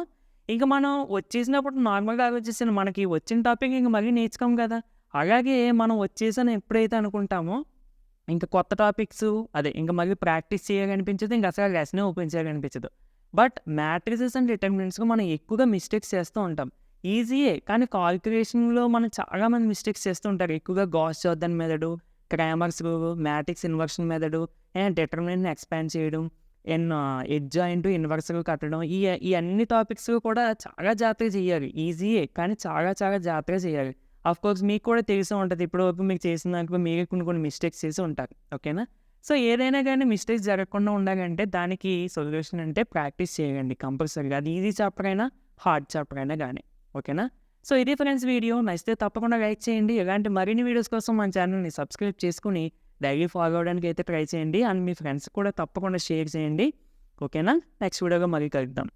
ఇంక మనం వచ్చేసినప్పుడు నార్మల్‌గా ఆలోచిస్తాను మనకి వచ్చిన టాపిక్ ఇంక మళ్ళీ నేర్చుకోం కదా! అలాగే మనం వచ్చేసాను ఎప్పుడైతే అనుకుంటామో ఇంక కొత్త టాపిక్స్ అదే ఇంక మళ్ళీ ప్రాక్టీస్ చేయాలనిపించదు. ఇంక అసలు లెసనే ఓపెన్ చేయాలనిపించదు. బట్ మ్యాట్రిసెస్ అండ్ డిటర్మినెంట్స్‌లో మనం ఎక్కువగా మిస్టేక్స్ చేస్తూ ఉంటాం. ఈజీయే కానీ కాలిక్యులేషన్‌లో మనం చాలామంది మిస్టేక్స్ చేస్తూ ఉంటారు. ఎక్కువగా Gauss Jordan method, Cramer's rule, matrix inversion method, డిటర్మినెంట్‌ని ఎక్స్పాండ్ చేయడం, ఎడ్జాయింట్ ఇన్వర్స్‌లు కట్టడం ఈ ఈ అన్ని టాపిక్స్ కూడా చాలా జాగ్రత్తగా చేయాలి. ఈజీయే కానీ చాలా చాలా జాగ్రత్తగా చేయాలి. ఆఫ్‌కోర్స్ మీకు కూడా తెలిసే ఉంటది. ఇప్పటివరకు మీకు చేసిన దాంట్లో మీరే కొన్ని మిస్టేక్స్ చేసి ఉంటారు. ఓకేనా? సో, ఏదైనా గానీ మిస్టేక్స్ జరగకుండా ఉండాలంటే దానికి సొల్యూషన్ అంటే ప్రాక్టీస్ చేయండి కంపల్సరీగా. అది ఈజీ చాప్టర్ అయినా, హార్డ్ చాప్టర్ అయినా గానీ. ఓకేనా? సో, ఇది ఫ్రెండ్స్ వీడియో. నచ్చితే తప్పకుండా లైక్ చేయండి. ఇలాంటి మరిన్ని వీడియోస్ కోసం మన ఛానల్‌ని సబ్స్క్రైబ్ చేసుకొని డైలీ ఫాలో అవ్వడానికి అయితే ట్రై చేయండి. అండ్ మీ ఫ్రెండ్స్‌కి కూడా తప్పకుండా షేర్ చేయండి. ఓకేనా? నెక్స్ట్ వీడియోలో మళ్ళీ కలుద్దాం.